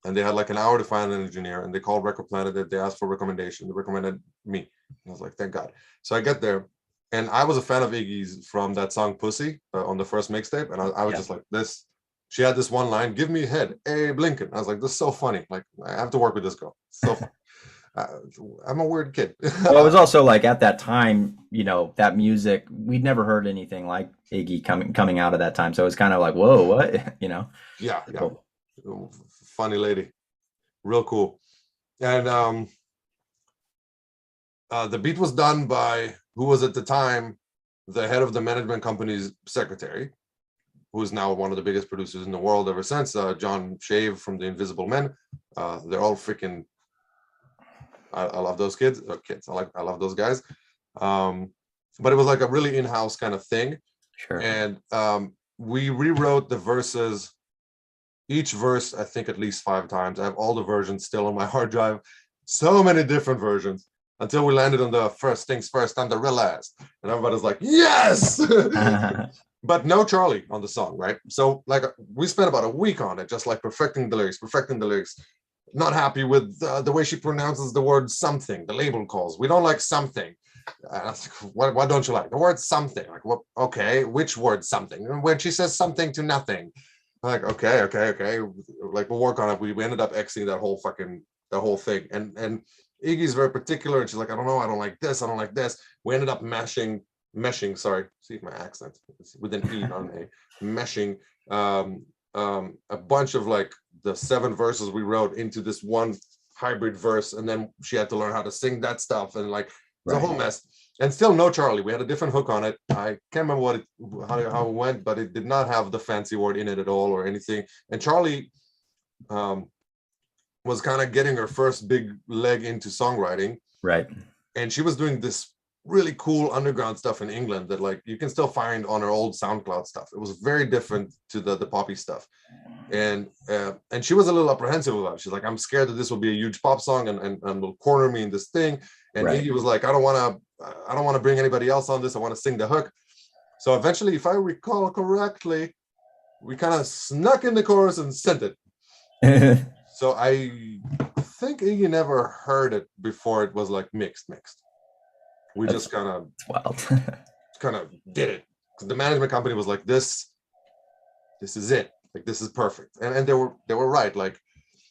and they had like an hour to find an engineer, and they called Record Planet. They asked for a recommendation. They recommended me. And I was like, thank God. So I get there, and I was a fan of Iggy's from that song Pussy on the first mixtape, and I was just like this. She had this one line, give me a head, Abe Lincoln. I was like, this is so funny. Like, I have to work with this girl. So funny. I'm a weird kid. Well, it was also like at that time, that music, we'd never heard anything like Iggy coming out of that time. So it was kind of like, whoa, what? Yeah. Cool. Funny lady. Real cool. And the beat was done by who was at the time the head of the management company's secretary, who is now one of the biggest producers in the world ever since, John Shave from the Invisible Men. They're all freaking, I love those kids. I love those guys. But it was like a really in-house kind of thing. Sure. And we rewrote the verses, each verse, I think at least 5 times. I have all the versions still on my hard drive. So many different versions until we landed on the first things first, I'm the realest. And everybody's like, yes! But no Charlie on the song, right? So like we spent about a week on it, just like perfecting the lyrics. Not happy with the way she pronounces the word something, the label calls. We don't like something. What don't you like? The word something. Like, what? Okay, which word something? And when she says something to nothing, I'm like, okay. Like, we'll work on it. We ended up Xing the whole thing. And Iggy's very particular, and she's like, I don't know, I don't like this. We ended up meshing, sorry, see my accent, with an E, not an A, meshing a bunch of like the 7 verses we wrote into this one hybrid verse, and then she had to learn how to sing that stuff, and like it's a whole mess. And still no Charlie. We had a different hook on it. I can't remember how it went, but it did not have the fancy word in it at all or anything. And Charlie was kind of getting her first big leg into songwriting, right? And she was doing this really cool underground stuff in England that like you can still find on her old SoundCloud stuff. It was very different to the poppy stuff, and she was a little apprehensive about it. She's like, I'm scared that this will be a huge pop song and will corner me in this thing. And Iggy was like, I don't want to bring anybody else on this. I want to sing the hook. So eventually, if I recall correctly, we kind of snuck in the chorus and sent it. So I think Iggy never heard it before it was like mixed. We just kind of did it. The management company was like, this is it. Like, this is perfect. And they were right. Like,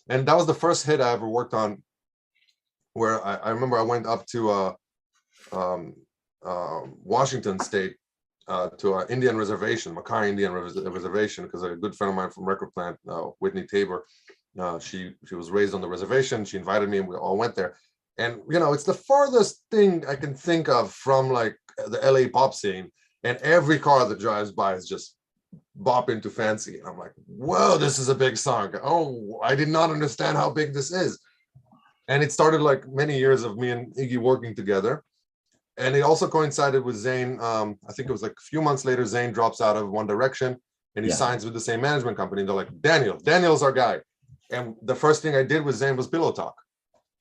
and that was the first hit I ever worked on, where I remember I went up to Washington State to an Indian reservation, Mackay Indian reservation, because a good friend of mine from Record Plant, Whitney Tabor, she was raised on the reservation. She invited me and we all went there. And, it's the farthest thing I can think of from like the LA pop scene. And every car that drives by is just bop into Fancy. And I'm like, whoa, this is a big song. Oh, I did not understand how big this is. And it started like many years of me and Iggy working together. And it also coincided with Zayn. I think it was like a few months later, Zayn drops out of One Direction and he Yeah. signs with the same management company. And they're like, Daniel's our guy. And the first thing I did with Zayn was Pillow Talk.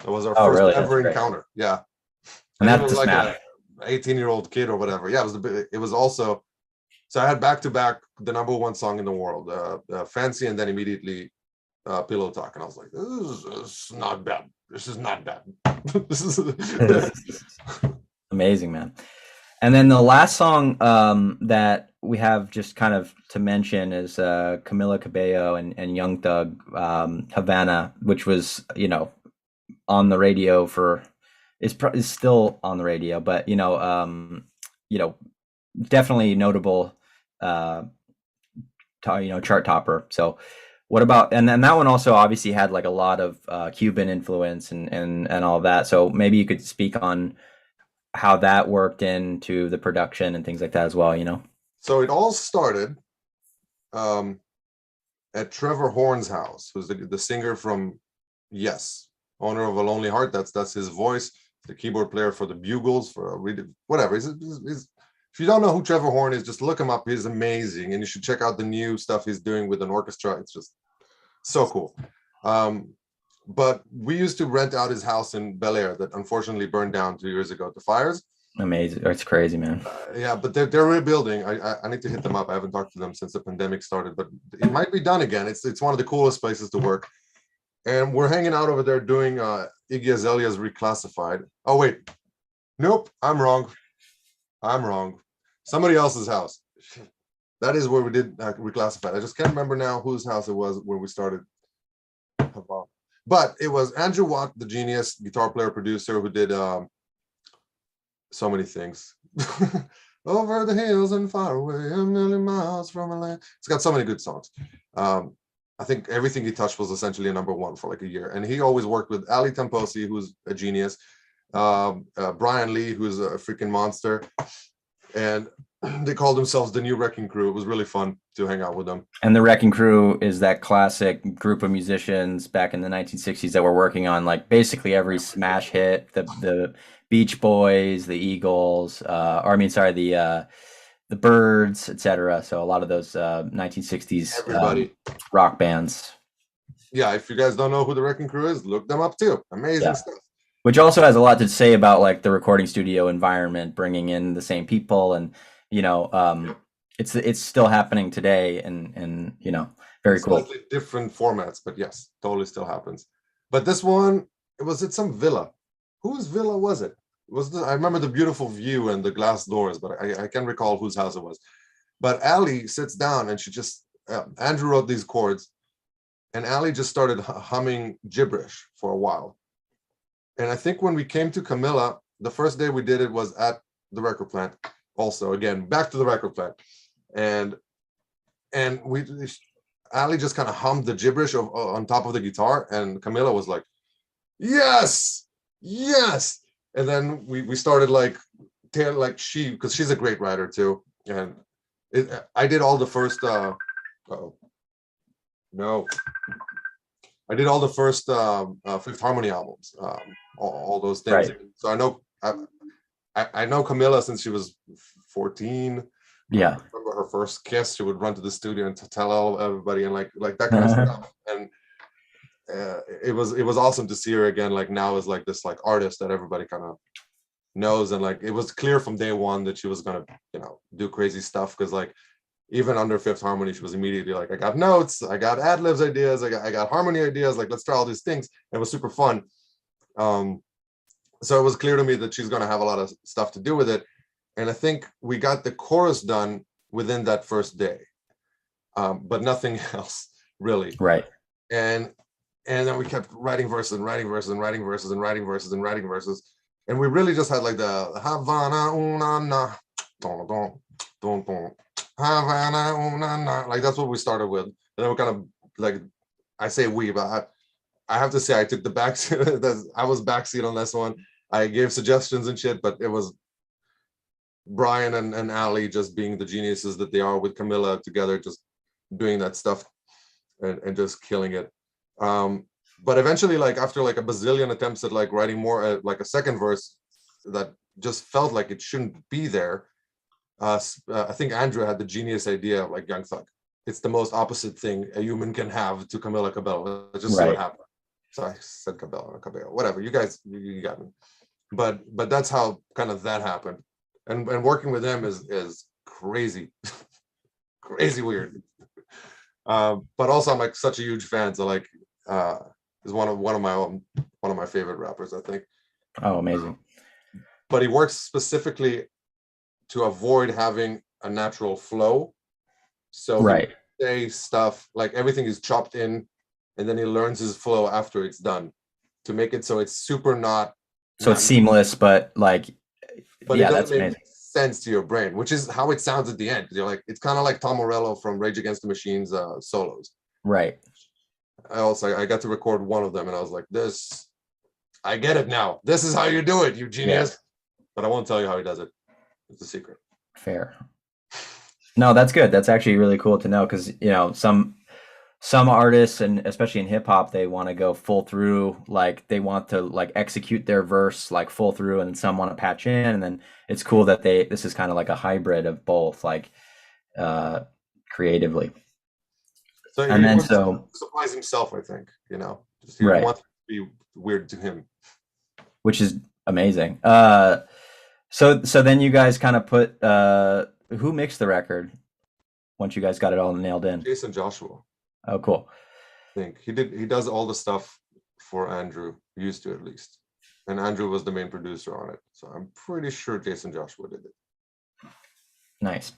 It was our Oh, first really? ever encounter. Yeah. And And it that's was the like smash. a 18-year-old kid or whatever. Yeah, it was also, so I had back to back the #1 song in the world, Fancy, and then immediately Pillow Talk. And I was like, this is not bad. This is not bad. This is Amazing, man. And then the last song that we have just kind of to mention is Camila Cabello and Young Thug, Havana, which was, on the radio is still on the radio, but definitely notable, chart topper. So what about, and then that one also obviously had like a lot of Cuban influence and all of that. So maybe you could speak on how that worked into the production and things like that as well. So it all started at Trevor Horn's house, who's the singer from Yes, owner of A Lonely Heart. That's his voice. The keyboard player for the Bugles, for whatever. If you don't know who Trevor Horn is, just look him up. He's amazing, and you should check out the new stuff he's doing with an orchestra. It's just so cool. But we used to rent out his house in Bel Air that unfortunately burned down 2 years ago at the fires. Amazing. It's crazy, man. Yeah, but they're rebuilding. I need to hit them up. I haven't talked to them since the pandemic started, but it might be done again. It's one of the coolest places to work. And we're hanging out over there doing Iggy Azalea's Reclassified. Oh, wait. Nope, I'm wrong. Somebody else's house. That is where we did Reclassified. I just can't remember now whose house it was where we started. But it was Andrew Watt, the genius guitar player, producer, who did so many things. Over the hills and far away, a million miles from a land. It's got so many good songs. I think everything he touched was essentially a #1 for like a year. And he always worked with Ali Tamposi, who's a genius, Brian Lee, who's a freaking monster. And they called themselves the New Wrecking Crew. It was really fun to hang out with them. And the Wrecking Crew is that classic group of musicians back in the 1960s that were working on like basically every smash hit, the Beach Boys, the Eagles, the Byrds, etc. So a lot of those 1960s rock bands. Yeah, if you guys don't know who the Wrecking Crew is, look them up too. Amazing stuff. Which also has a lot to say about like the recording studio environment, bringing in the same people, and it's still happening today, and very cool. Slightly different formats, but yes, totally still happens. But this one, it some villa. Whose villa was it? I remember the beautiful view and the glass doors, but I can't recall whose house it was. But Ali sits down and she just Andrew wrote these chords, and Ali just started humming gibberish for a while. And I think when we came to Camilla, the first day we did it was at the record plant. Also, again, back to the record plant, and Ali just kind of hummed the gibberish on top of the guitar, and Camilla was like, "Yes, yes." And then we started because she's a great writer too, and I did all the first. I did all the first Fifth Harmony albums, all those things. Right. So I know Camilla since she was 14. Yeah. I remember her first kiss. She would run to the studio and tell everybody and like that kind of stuff. And it was awesome to see her again. Like now as like this like artist that everybody kind of knows, and like it was clear from day one that she was gonna do crazy stuff, because like even under Fifth Harmony, she was immediately like, I got notes, I got ad-libs ideas, I got harmony ideas, like let's try all these things. It was super fun. So it was clear to me that she's gonna have a lot of stuff to do with it. And I think we got the chorus done within that first day, but nothing else really. Right. And then we kept writing verses and writing verses and writing verses and writing verses and writing verses. And we really just had like the Havana, una, na, don, don, don, don. Havana, like that's what we started with. And then we kind of like, I say we, but I have to say I took the backseat. I was backseat on this one. I gave suggestions and shit, but it was Brian and Ali just being the geniuses that they are with Camilla together, just doing that stuff and just killing it. but eventually, like after like a bazillion attempts at like writing more like a second verse that just felt like it shouldn't be there, I think Andrew had the genius idea of like Young Thug. It's the most opposite thing a human can have to Camila Cabello. Let's just see what Right. happened. So I said Cabello, whatever. You guys, you got me. But that's how kind of that happened. And working with him is crazy, crazy weird. But also I'm like such a huge fan. So like is one of my favorite rappers, I think. Oh, amazing. But he works specifically to avoid having a natural flow. So Right. he say stuff like everything is chopped in, and then he learns his flow after it's done to make it so it's super not. So it's seamless, but like, But yeah, it that's doesn't make amazing. sense to your brain, which is how it sounds at the end. You're like, it's kind of like Tom Morello from Rage Against the Machine's solos. Right. I got to record one of them, and I was like, this, I get it now. This is how you do it, you genius. Yeah. But I won't tell you how he does it. It's a secret. Fair. No, that's good. That's actually really cool to know because, you know, some artists, and especially in hip hop, they want to go full through, like they want to like execute their verse like full through, and then some want to patch in, and then it's cool that this is kind of like a hybrid of both, like creatively. So And he then wants to surprise himself, I think, you know. Just he right, wants to be weird to him. which is amazing. So then you guys kind of put who mixed the record once you guys got it all nailed in? Jason Joshua. Oh, cool. I think he does all the stuff for Andrew, used to at least. And Andrew was the main producer on it. So I'm pretty sure Jason Joshua did it. Nice.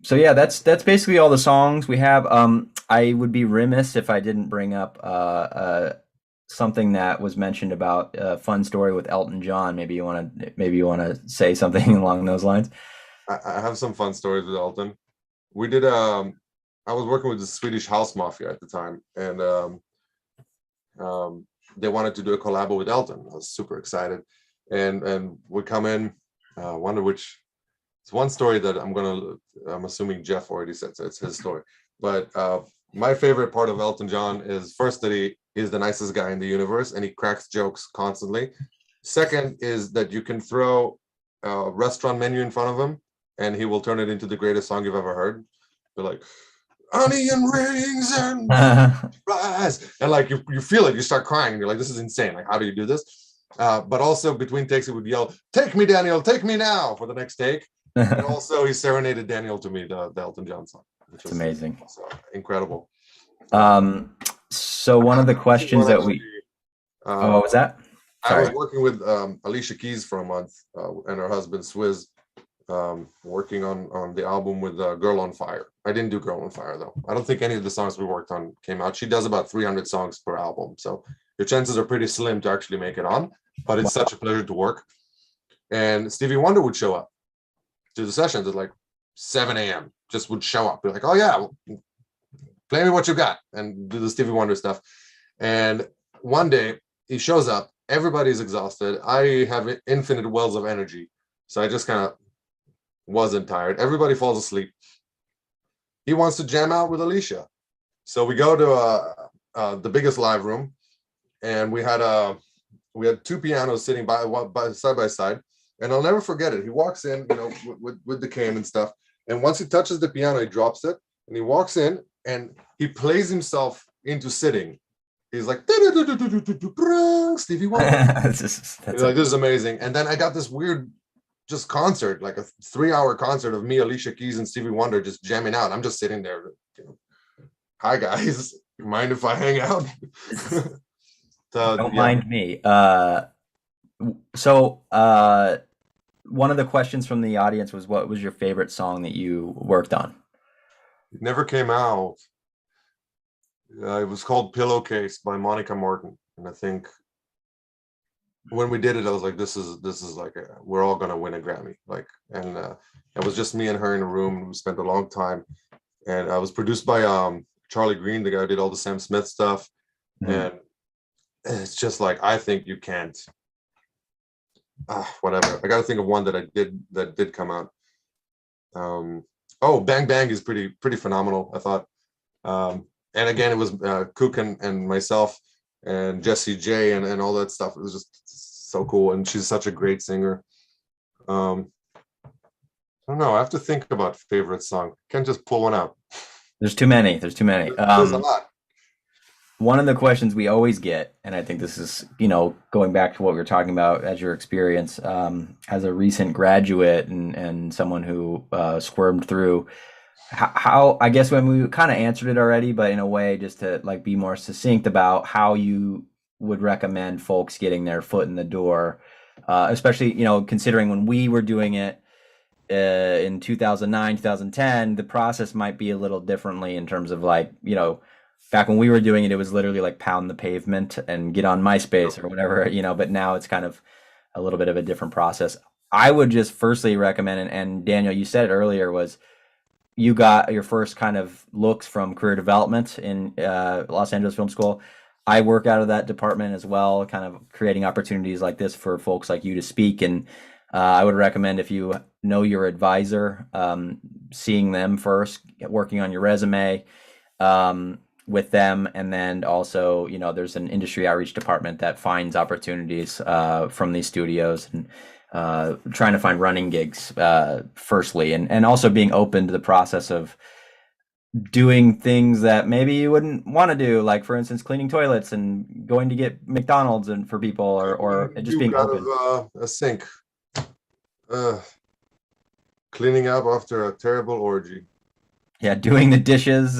So yeah, that's basically all the songs we have. I would be remiss if I didn't bring up something that was mentioned about a fun story with Elton John. Maybe you want to say something along those lines. I have some fun stories with Elton. We did I was working with the Swedish House Mafia at the time, and they wanted to do a collab with Elton. I was super excited, and we come in. Wonder which. It's one story that I'm assuming Jeff already said, so it's his story. But my favorite part of Elton John is first that he is the nicest guy in the universe and he cracks jokes constantly. Second is that you can throw a restaurant menu in front of him and he will turn it into the greatest song you've ever heard. They're like, onion rings and fries. And like you feel it, you start crying and you're like, this is insane. Like, how do you do this? But also between takes, he would yell, take me, Daniel, take me now for the next take. And also he serenaded Daniel to me, the Elton John song, which was amazing. Incredible. So one of the questions that what was that? Sorry. I was working with Alicia Keys for a month and her husband Swizz, working on the album with Girl on Fire. I didn't do Girl on Fire though. I don't think any of the songs we worked on came out. She does about 300 songs per album, so your chances are pretty slim to actually make it on, but it's such a pleasure to work. And Stevie Wonder would show up to the sessions at like 7 a.m. Just would show up. Be like, oh yeah, play me what you got, and do the Stevie Wonder stuff. And one day he shows up, everybody's exhausted. I have infinite wells of energy. So I just kind of wasn't tired. Everybody falls asleep. He wants to jam out with Alicia. So we go to the biggest live room, and we had two pianos sitting by side by side. And I'll never forget it. He walks in, you know, with the cane and stuff. And once he touches the piano, he drops it. And he walks in and he plays himself into sitting. He's like, Stevie Wonder. He's like, this is amazing. And then I got this weird just concert, like a 3-hour concert of me, Alicia Keys, and Stevie Wonder just jamming out. I'm just sitting there, you know, hi guys, you mind if I hang out? Don't mind me. So one of the questions from the audience was, what was your favorite song that you worked on? It never came out. It was called Pillowcase by Monica Martin. And I think when we did it, I was like, this is like, we're all going to win a Grammy. Like, and it was just me and her in a room. And we spent a long time. And I was produced by Charlie Green, the guy who did all the Sam Smith stuff. Mm-hmm. And it's just like, I think you can't. Whatever. I got to think of one that did come out. Bang Bang is pretty phenomenal, I thought. And again, it was Cook and myself, and Jessie J and all that stuff. It was just so cool, and she's such a great singer. I don't know. I have to think about favorite song. Can't just pull one out. There's too many. There's too many. There's a lot. One of the questions we always get, and I think this is, going back to what we were talking about as your experience as a recent graduate and someone who squirmed through, how I guess when we kind of answered it already, but in a way just to like be more succinct about how you would recommend folks getting their foot in the door, especially, considering when we were doing it in 2009, 2010, the process might be a little differently in terms of like, back when we were doing it, it was literally like pound the pavement and get on MySpace or whatever, but now it's kind of a little bit of a different process. I would just firstly recommend, and Daniel, you said it earlier, was you got your first kind of looks from career development in Los Angeles Film School. I work out of that department as well, kind of creating opportunities like this for folks like you to speak. And I would recommend, if you know your advisor, seeing them first, working on your resume with them. And then also, there's an industry outreach department that finds opportunities from these studios, and trying to find running gigs firstly, and also being open to the process of doing things that maybe you wouldn't want to do, like for instance cleaning toilets and going to get McDonald's and for people, or just being out open. of a sink, cleaning up after a terrible orgy. Yeah, doing the dishes,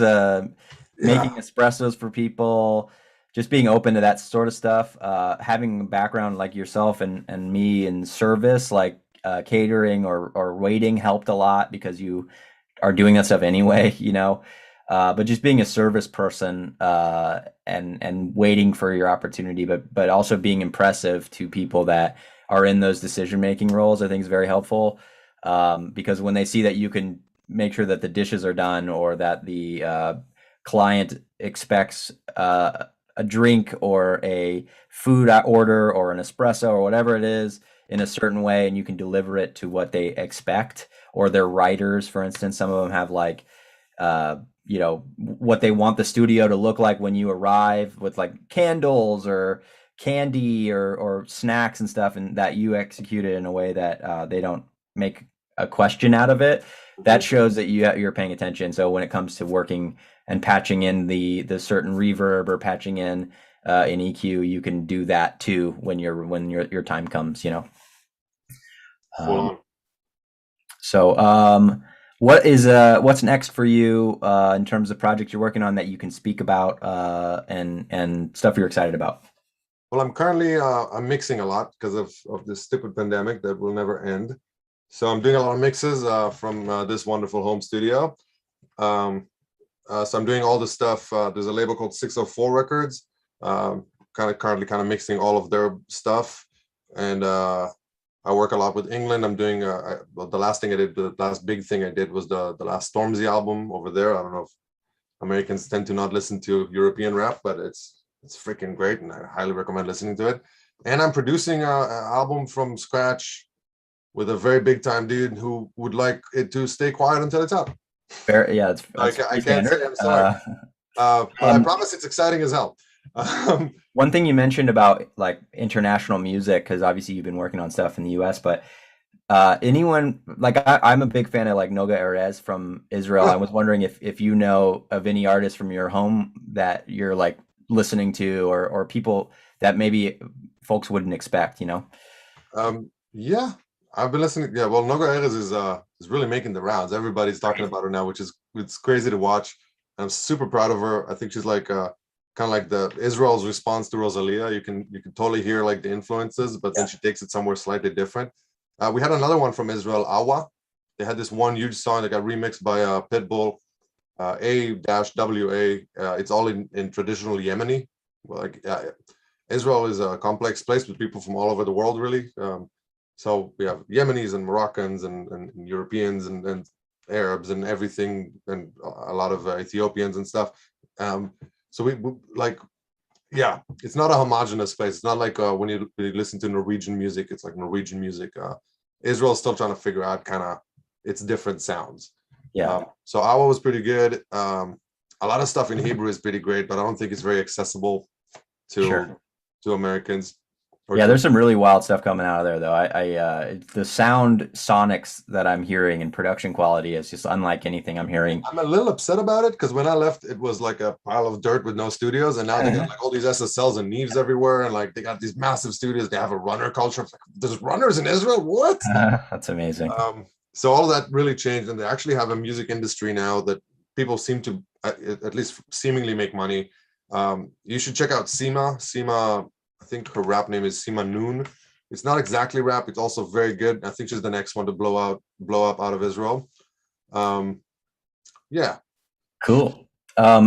making espressos for people, just being open to that sort of stuff. Having a background like yourself and me in service, like catering or waiting, helped a lot because you are doing that stuff anyway, but just being a service person and waiting for your opportunity, but also being impressive to people that are in those decision-making roles, I think is very helpful, because when they see that you can make sure that the dishes are done, or that the client expects a drink or a food order or an espresso or whatever it is in a certain way, and you can deliver it to what they expect, or their writers, for instance, some of them have like, what they want the studio to look like when you arrive, with like candles or candy or snacks and stuff, and that you execute it in a way that they don't make a question out of it. That shows that you're paying attention. So when it comes to working and patching in the certain reverb or patching in EQ, you can do that too when your time comes. What's next for you in terms of projects you're working on that you can speak about, and stuff you're excited about? Well, I'm currently I'm mixing a lot because of this stupid pandemic that will never end. So I'm doing a lot of mixes from this wonderful home studio. So I'm doing all the stuff. There's a label called 604 Records. Currently mixing all of their stuff, and I work a lot with England. I'm doing the last thing I did, the last big thing I did was the last Stormzy album over there. I don't know if Americans tend to not listen to European rap, but it's freaking great, and I highly recommend listening to it. And I'm producing an album from scratch with a very big time dude who would like it to stay quiet until it's up. Fair, yeah, I can't say. I'm sorry, but I promise it's exciting as hell. One thing you mentioned about like international music, because obviously you've been working on stuff in the US, but anyone like I'm a big fan of like Noga Erez from Israel. I was wondering if you know of any artists from your home that you're like listening to, or people that maybe folks wouldn't expect, Yeah, I've been listening. Yeah, well, Noga Erez is really making the rounds. Everybody's talking about her now, it's crazy to watch. I'm super proud of her. I think she's like kind of like the Israel's response to Rosalia. You can totally hear like the influences, but then she takes it somewhere slightly different. We had another one from Israel, Awa. They had this one huge song that got remixed by Pitbull, A-WA. It's all in traditional Yemeni. Israel is a complex place with people from all over the world, really. So we have Yemenis and Moroccans and Europeans and Arabs and everything, and a lot of Ethiopians and stuff. So we like, yeah, it's not a homogenous place. It's not like when you listen to Norwegian music, it's like Norwegian music. Israel's still trying to figure out kind of its different sounds. Yeah. So Awa was pretty good. A lot of stuff in Hebrew is pretty great, but I don't think it's very accessible to Sure. Americans or Yeah, to. there's some really wild stuff coming out of there, though. The sound sonics that I'm hearing and production quality is just unlike anything I'm hearing. I'm a little upset about it because when I left, it was like a pile of dirt with no studios, and now they got like all these SSLs and Neves everywhere, and like they got these massive studios. They have a runner culture. It's like, there's runners in Israel. What? That's amazing. So all that really changed, and they actually have a music industry now that people seem to at least seemingly make money. You should check out Sima. Sima, I think her rap name is Sima Noon. It's not exactly rap. It's also very good. I think she's the next one to blow up out of Israel. Um, yeah. Cool.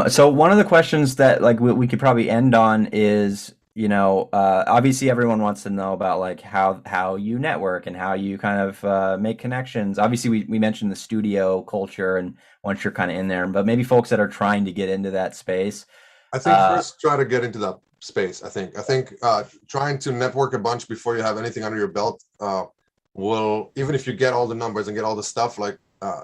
So one of the questions that like we could probably end on is, obviously everyone wants to know about like how you network and how you kind of make connections. Obviously, we mentioned the studio culture and once you're kind of in there, but maybe folks that are trying to get into that space. I think Uh, first try to get into that space. I think trying to network a bunch before you have anything under your belt will, even if you get all the numbers and get all the stuff, like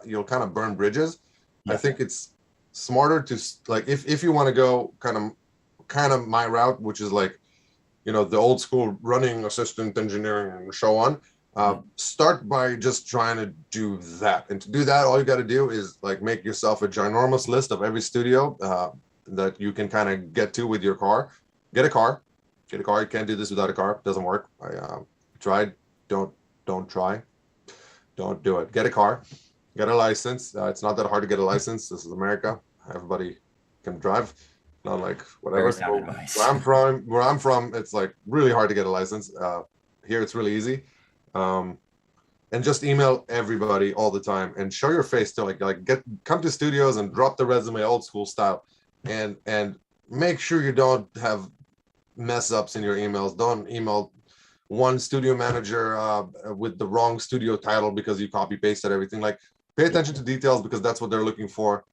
you'll kind of burn bridges. I yeah. think it's smarter to like if you want to go kind of my route, which is like the old school running assistant engineering and so on. Start by just trying to do that, and to do that, all you got to do is like make yourself a ginormous list of every studio that you can kind of get to with your car. Get a car. Get a car. You can't do this without a car. It doesn't work. I tried. Don't try. Don't do it. Get a car. Get a license. It's not that hard to get a license. This is America. Everybody can drive. Not like whatever. Very sound advice. Where I'm from, it's like really hard to get a license. Here it's really easy. And just email everybody all the time and show your face to come to studios and drop the resume old school style, and make sure you don't have mess ups in your emails. Don't email one studio manager with the wrong studio title because you copy pasted everything. Like, pay attention to details because that's what they're looking for,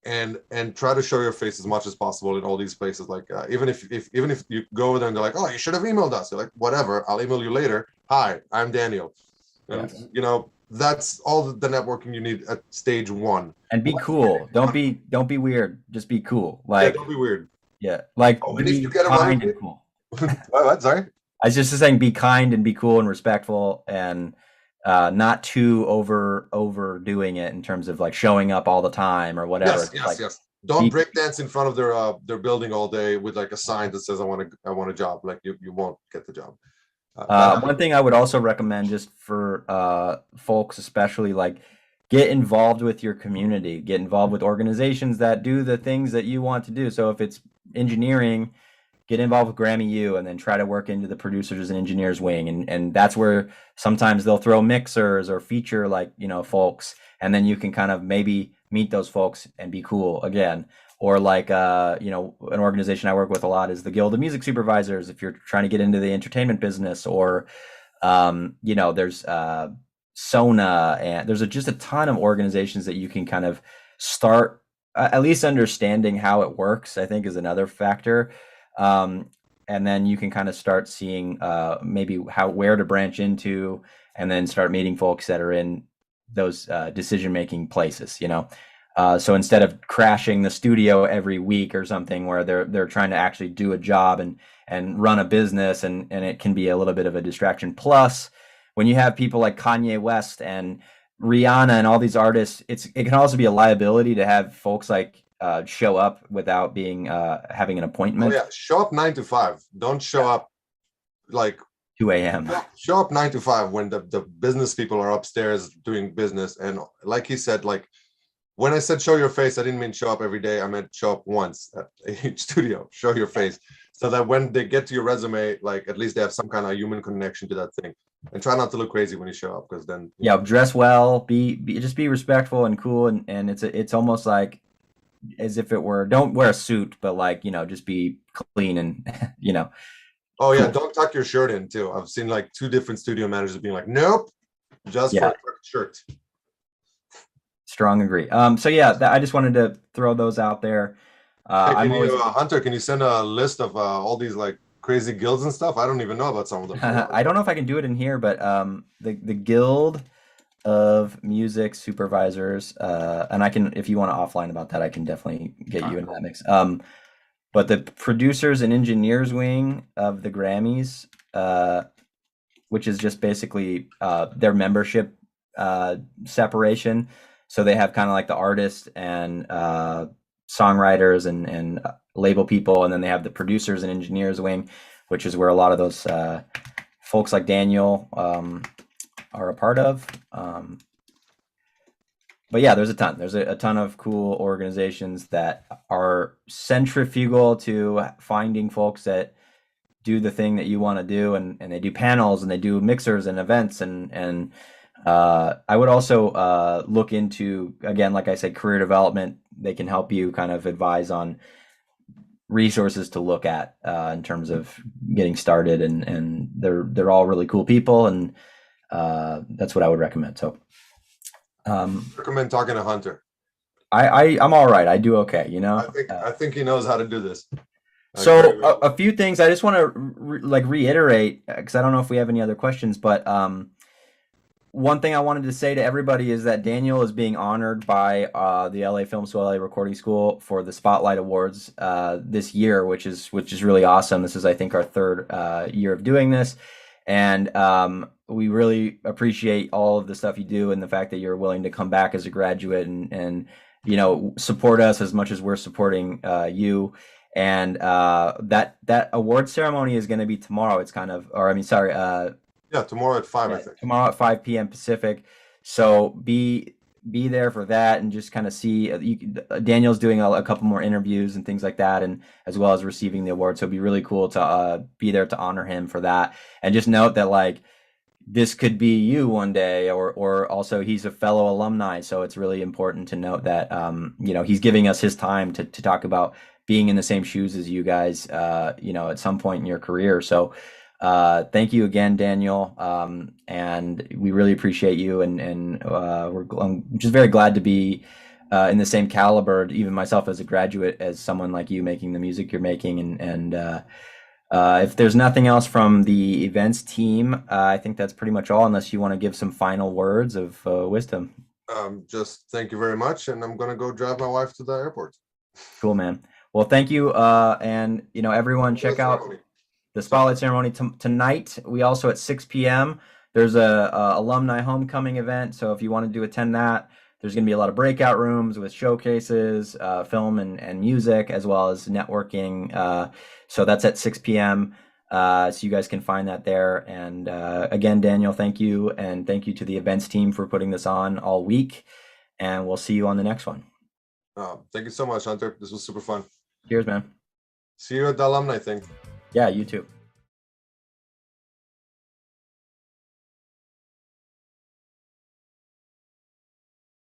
and try to show your face as much as possible in all these places. Like even if you go over there and they're like, oh, you should have emailed us, you're like, whatever, I'll email you later. Hi, I'm Daniel. And Yes. that's all the networking you need at stage one. And be cool. Don't be weird. Just be cool. Yeah, Like, don't be weird. yeah, like Oh, and if you be get a running kind and cool. what? Sorry. I was just saying, be kind and be cool and respectful, and not too overdoing it in terms of like showing up all the time or whatever. Yes. Don't Be, break dance in front of their building all day with like a sign that says I want a job. Like you won't get the job. one thing I would also recommend just for folks, especially like get involved with your community, get involved with organizations that do the things that you want to do. So if it's engineering, get involved with Grammy U and then try to work into the producers and engineers wing. And that's where sometimes they'll throw mixers or feature like, folks, and then you can kind of maybe meet those folks and be cool again. Or like, an organization I work with a lot is the Guild of Music Supervisors. If you're trying to get into the entertainment business, or, there's Sona, and there's just a ton of organizations that you can kind of start at least understanding how it works, I think is another factor. And then you can kind of start seeing maybe where to branch into, and then start meeting folks that are in those decision-making places, So instead of crashing the studio every week or something where they're trying to actually do a job and run a business, and it can be a little bit of a distraction. Plus, when you have people like Kanye West and Rihanna and all these artists, it can also be a liability to have folks like show up without being having an Oh appointment. yeah, show up 9 to 5. Don't show up like 2 a.m. show up 9 to 5 when the business people are upstairs doing business. And like he said, like when I said show your face, I didn't mean show up every day. I meant show up once at each studio. Show your face so that when they get to your resume, like at least they have some kind of human connection to that thing. And try not to look crazy when you show up, because then Yeah, dress well, just be respectful and cool, and it's almost like as if it were, don't wear a suit, but like, just be clean and Oh yeah, cool. don't tuck your shirt in too. I've seen like 2 different studio managers being like, nope, just for Yeah, a shirt. strong agree. So yeah, I just wanted to throw those out there. Hey, I'm can always you, Hunter? Can you send a list of all these like crazy guilds and stuff? I don't even know about some of them. I don't know if I can do it in here, but the Guild of Music Supervisors, and I can, if you want to offline about that, I can definitely get you into that mix. But the producers and engineers wing of the Grammys, which is just basically their membership separation. So they have kind of like the artists and songwriters and label people, and then they have the producers and engineers wing, which is where a lot of those folks like Daniel are a part of. But yeah, there's a ton. There's a ton of cool organizations that are centrifugal to finding folks that do the thing that you want to do, and they do panels and they do mixers and events and I would also look into, again, like I said, career development. They can help you kind of advise on resources to look at in terms of getting started, and they're all really cool people, and that's what I would recommend. So Recommend talking to Hunter. I'm all right. I do okay, you know. I think he knows how to do this. So a few things I just want to reiterate, because I don't know if we have any other questions, but one thing I wanted to say to everybody is that Daniel is being honored by the LA Film School, LA Recording School for the Spotlight Awards this year, which is really awesome. This is, I think, our third year of doing this, and we really appreciate all of the stuff you do and the fact that you're willing to come back as a graduate and you know, support us as much as we're supporting you. And that award ceremony is going to be tomorrow. It's kind of, or I mean, sorry. Yeah, tomorrow at 5, I think. Tomorrow at 5 p.m. Pacific. So be there for that, and just kind of see. Daniel's doing a couple more interviews and things like that, and as well as receiving the award. So it'd be really cool to be there to honor him for that. And just note that, like, this could be you one day, or also he's a fellow alumni. So it's really important to note that you know, he's giving us his time to talk about being in the same shoes as you guys, you know, at some point in your career. So thank you again, Daniel, and we really appreciate you, and I'm just very glad to be in the same caliber, even myself as a graduate, as someone like you making the music you're making, and if there's nothing else from the events team, I think that's pretty much all, unless you want to give some final words of wisdom. Just thank you very much, and I'm gonna go drive my wife to the airport. Cool, man. Well, thank you, and you know, everyone, check out the Spotlight ceremony tonight. We also, at 6 p.m., there's a alumni homecoming event. So if you want to attend that, there's going to be a lot of breakout rooms with showcases, film and music, as well as networking. So that's at 6 p.m. So you guys can find that there. And again, Daniel, thank you. And thank you to the events team for putting this on all week. And we'll see you on the next one. Thank you so much, Hunter. This was super fun. Cheers, man. See you at the alumni thing. Yeah, you too.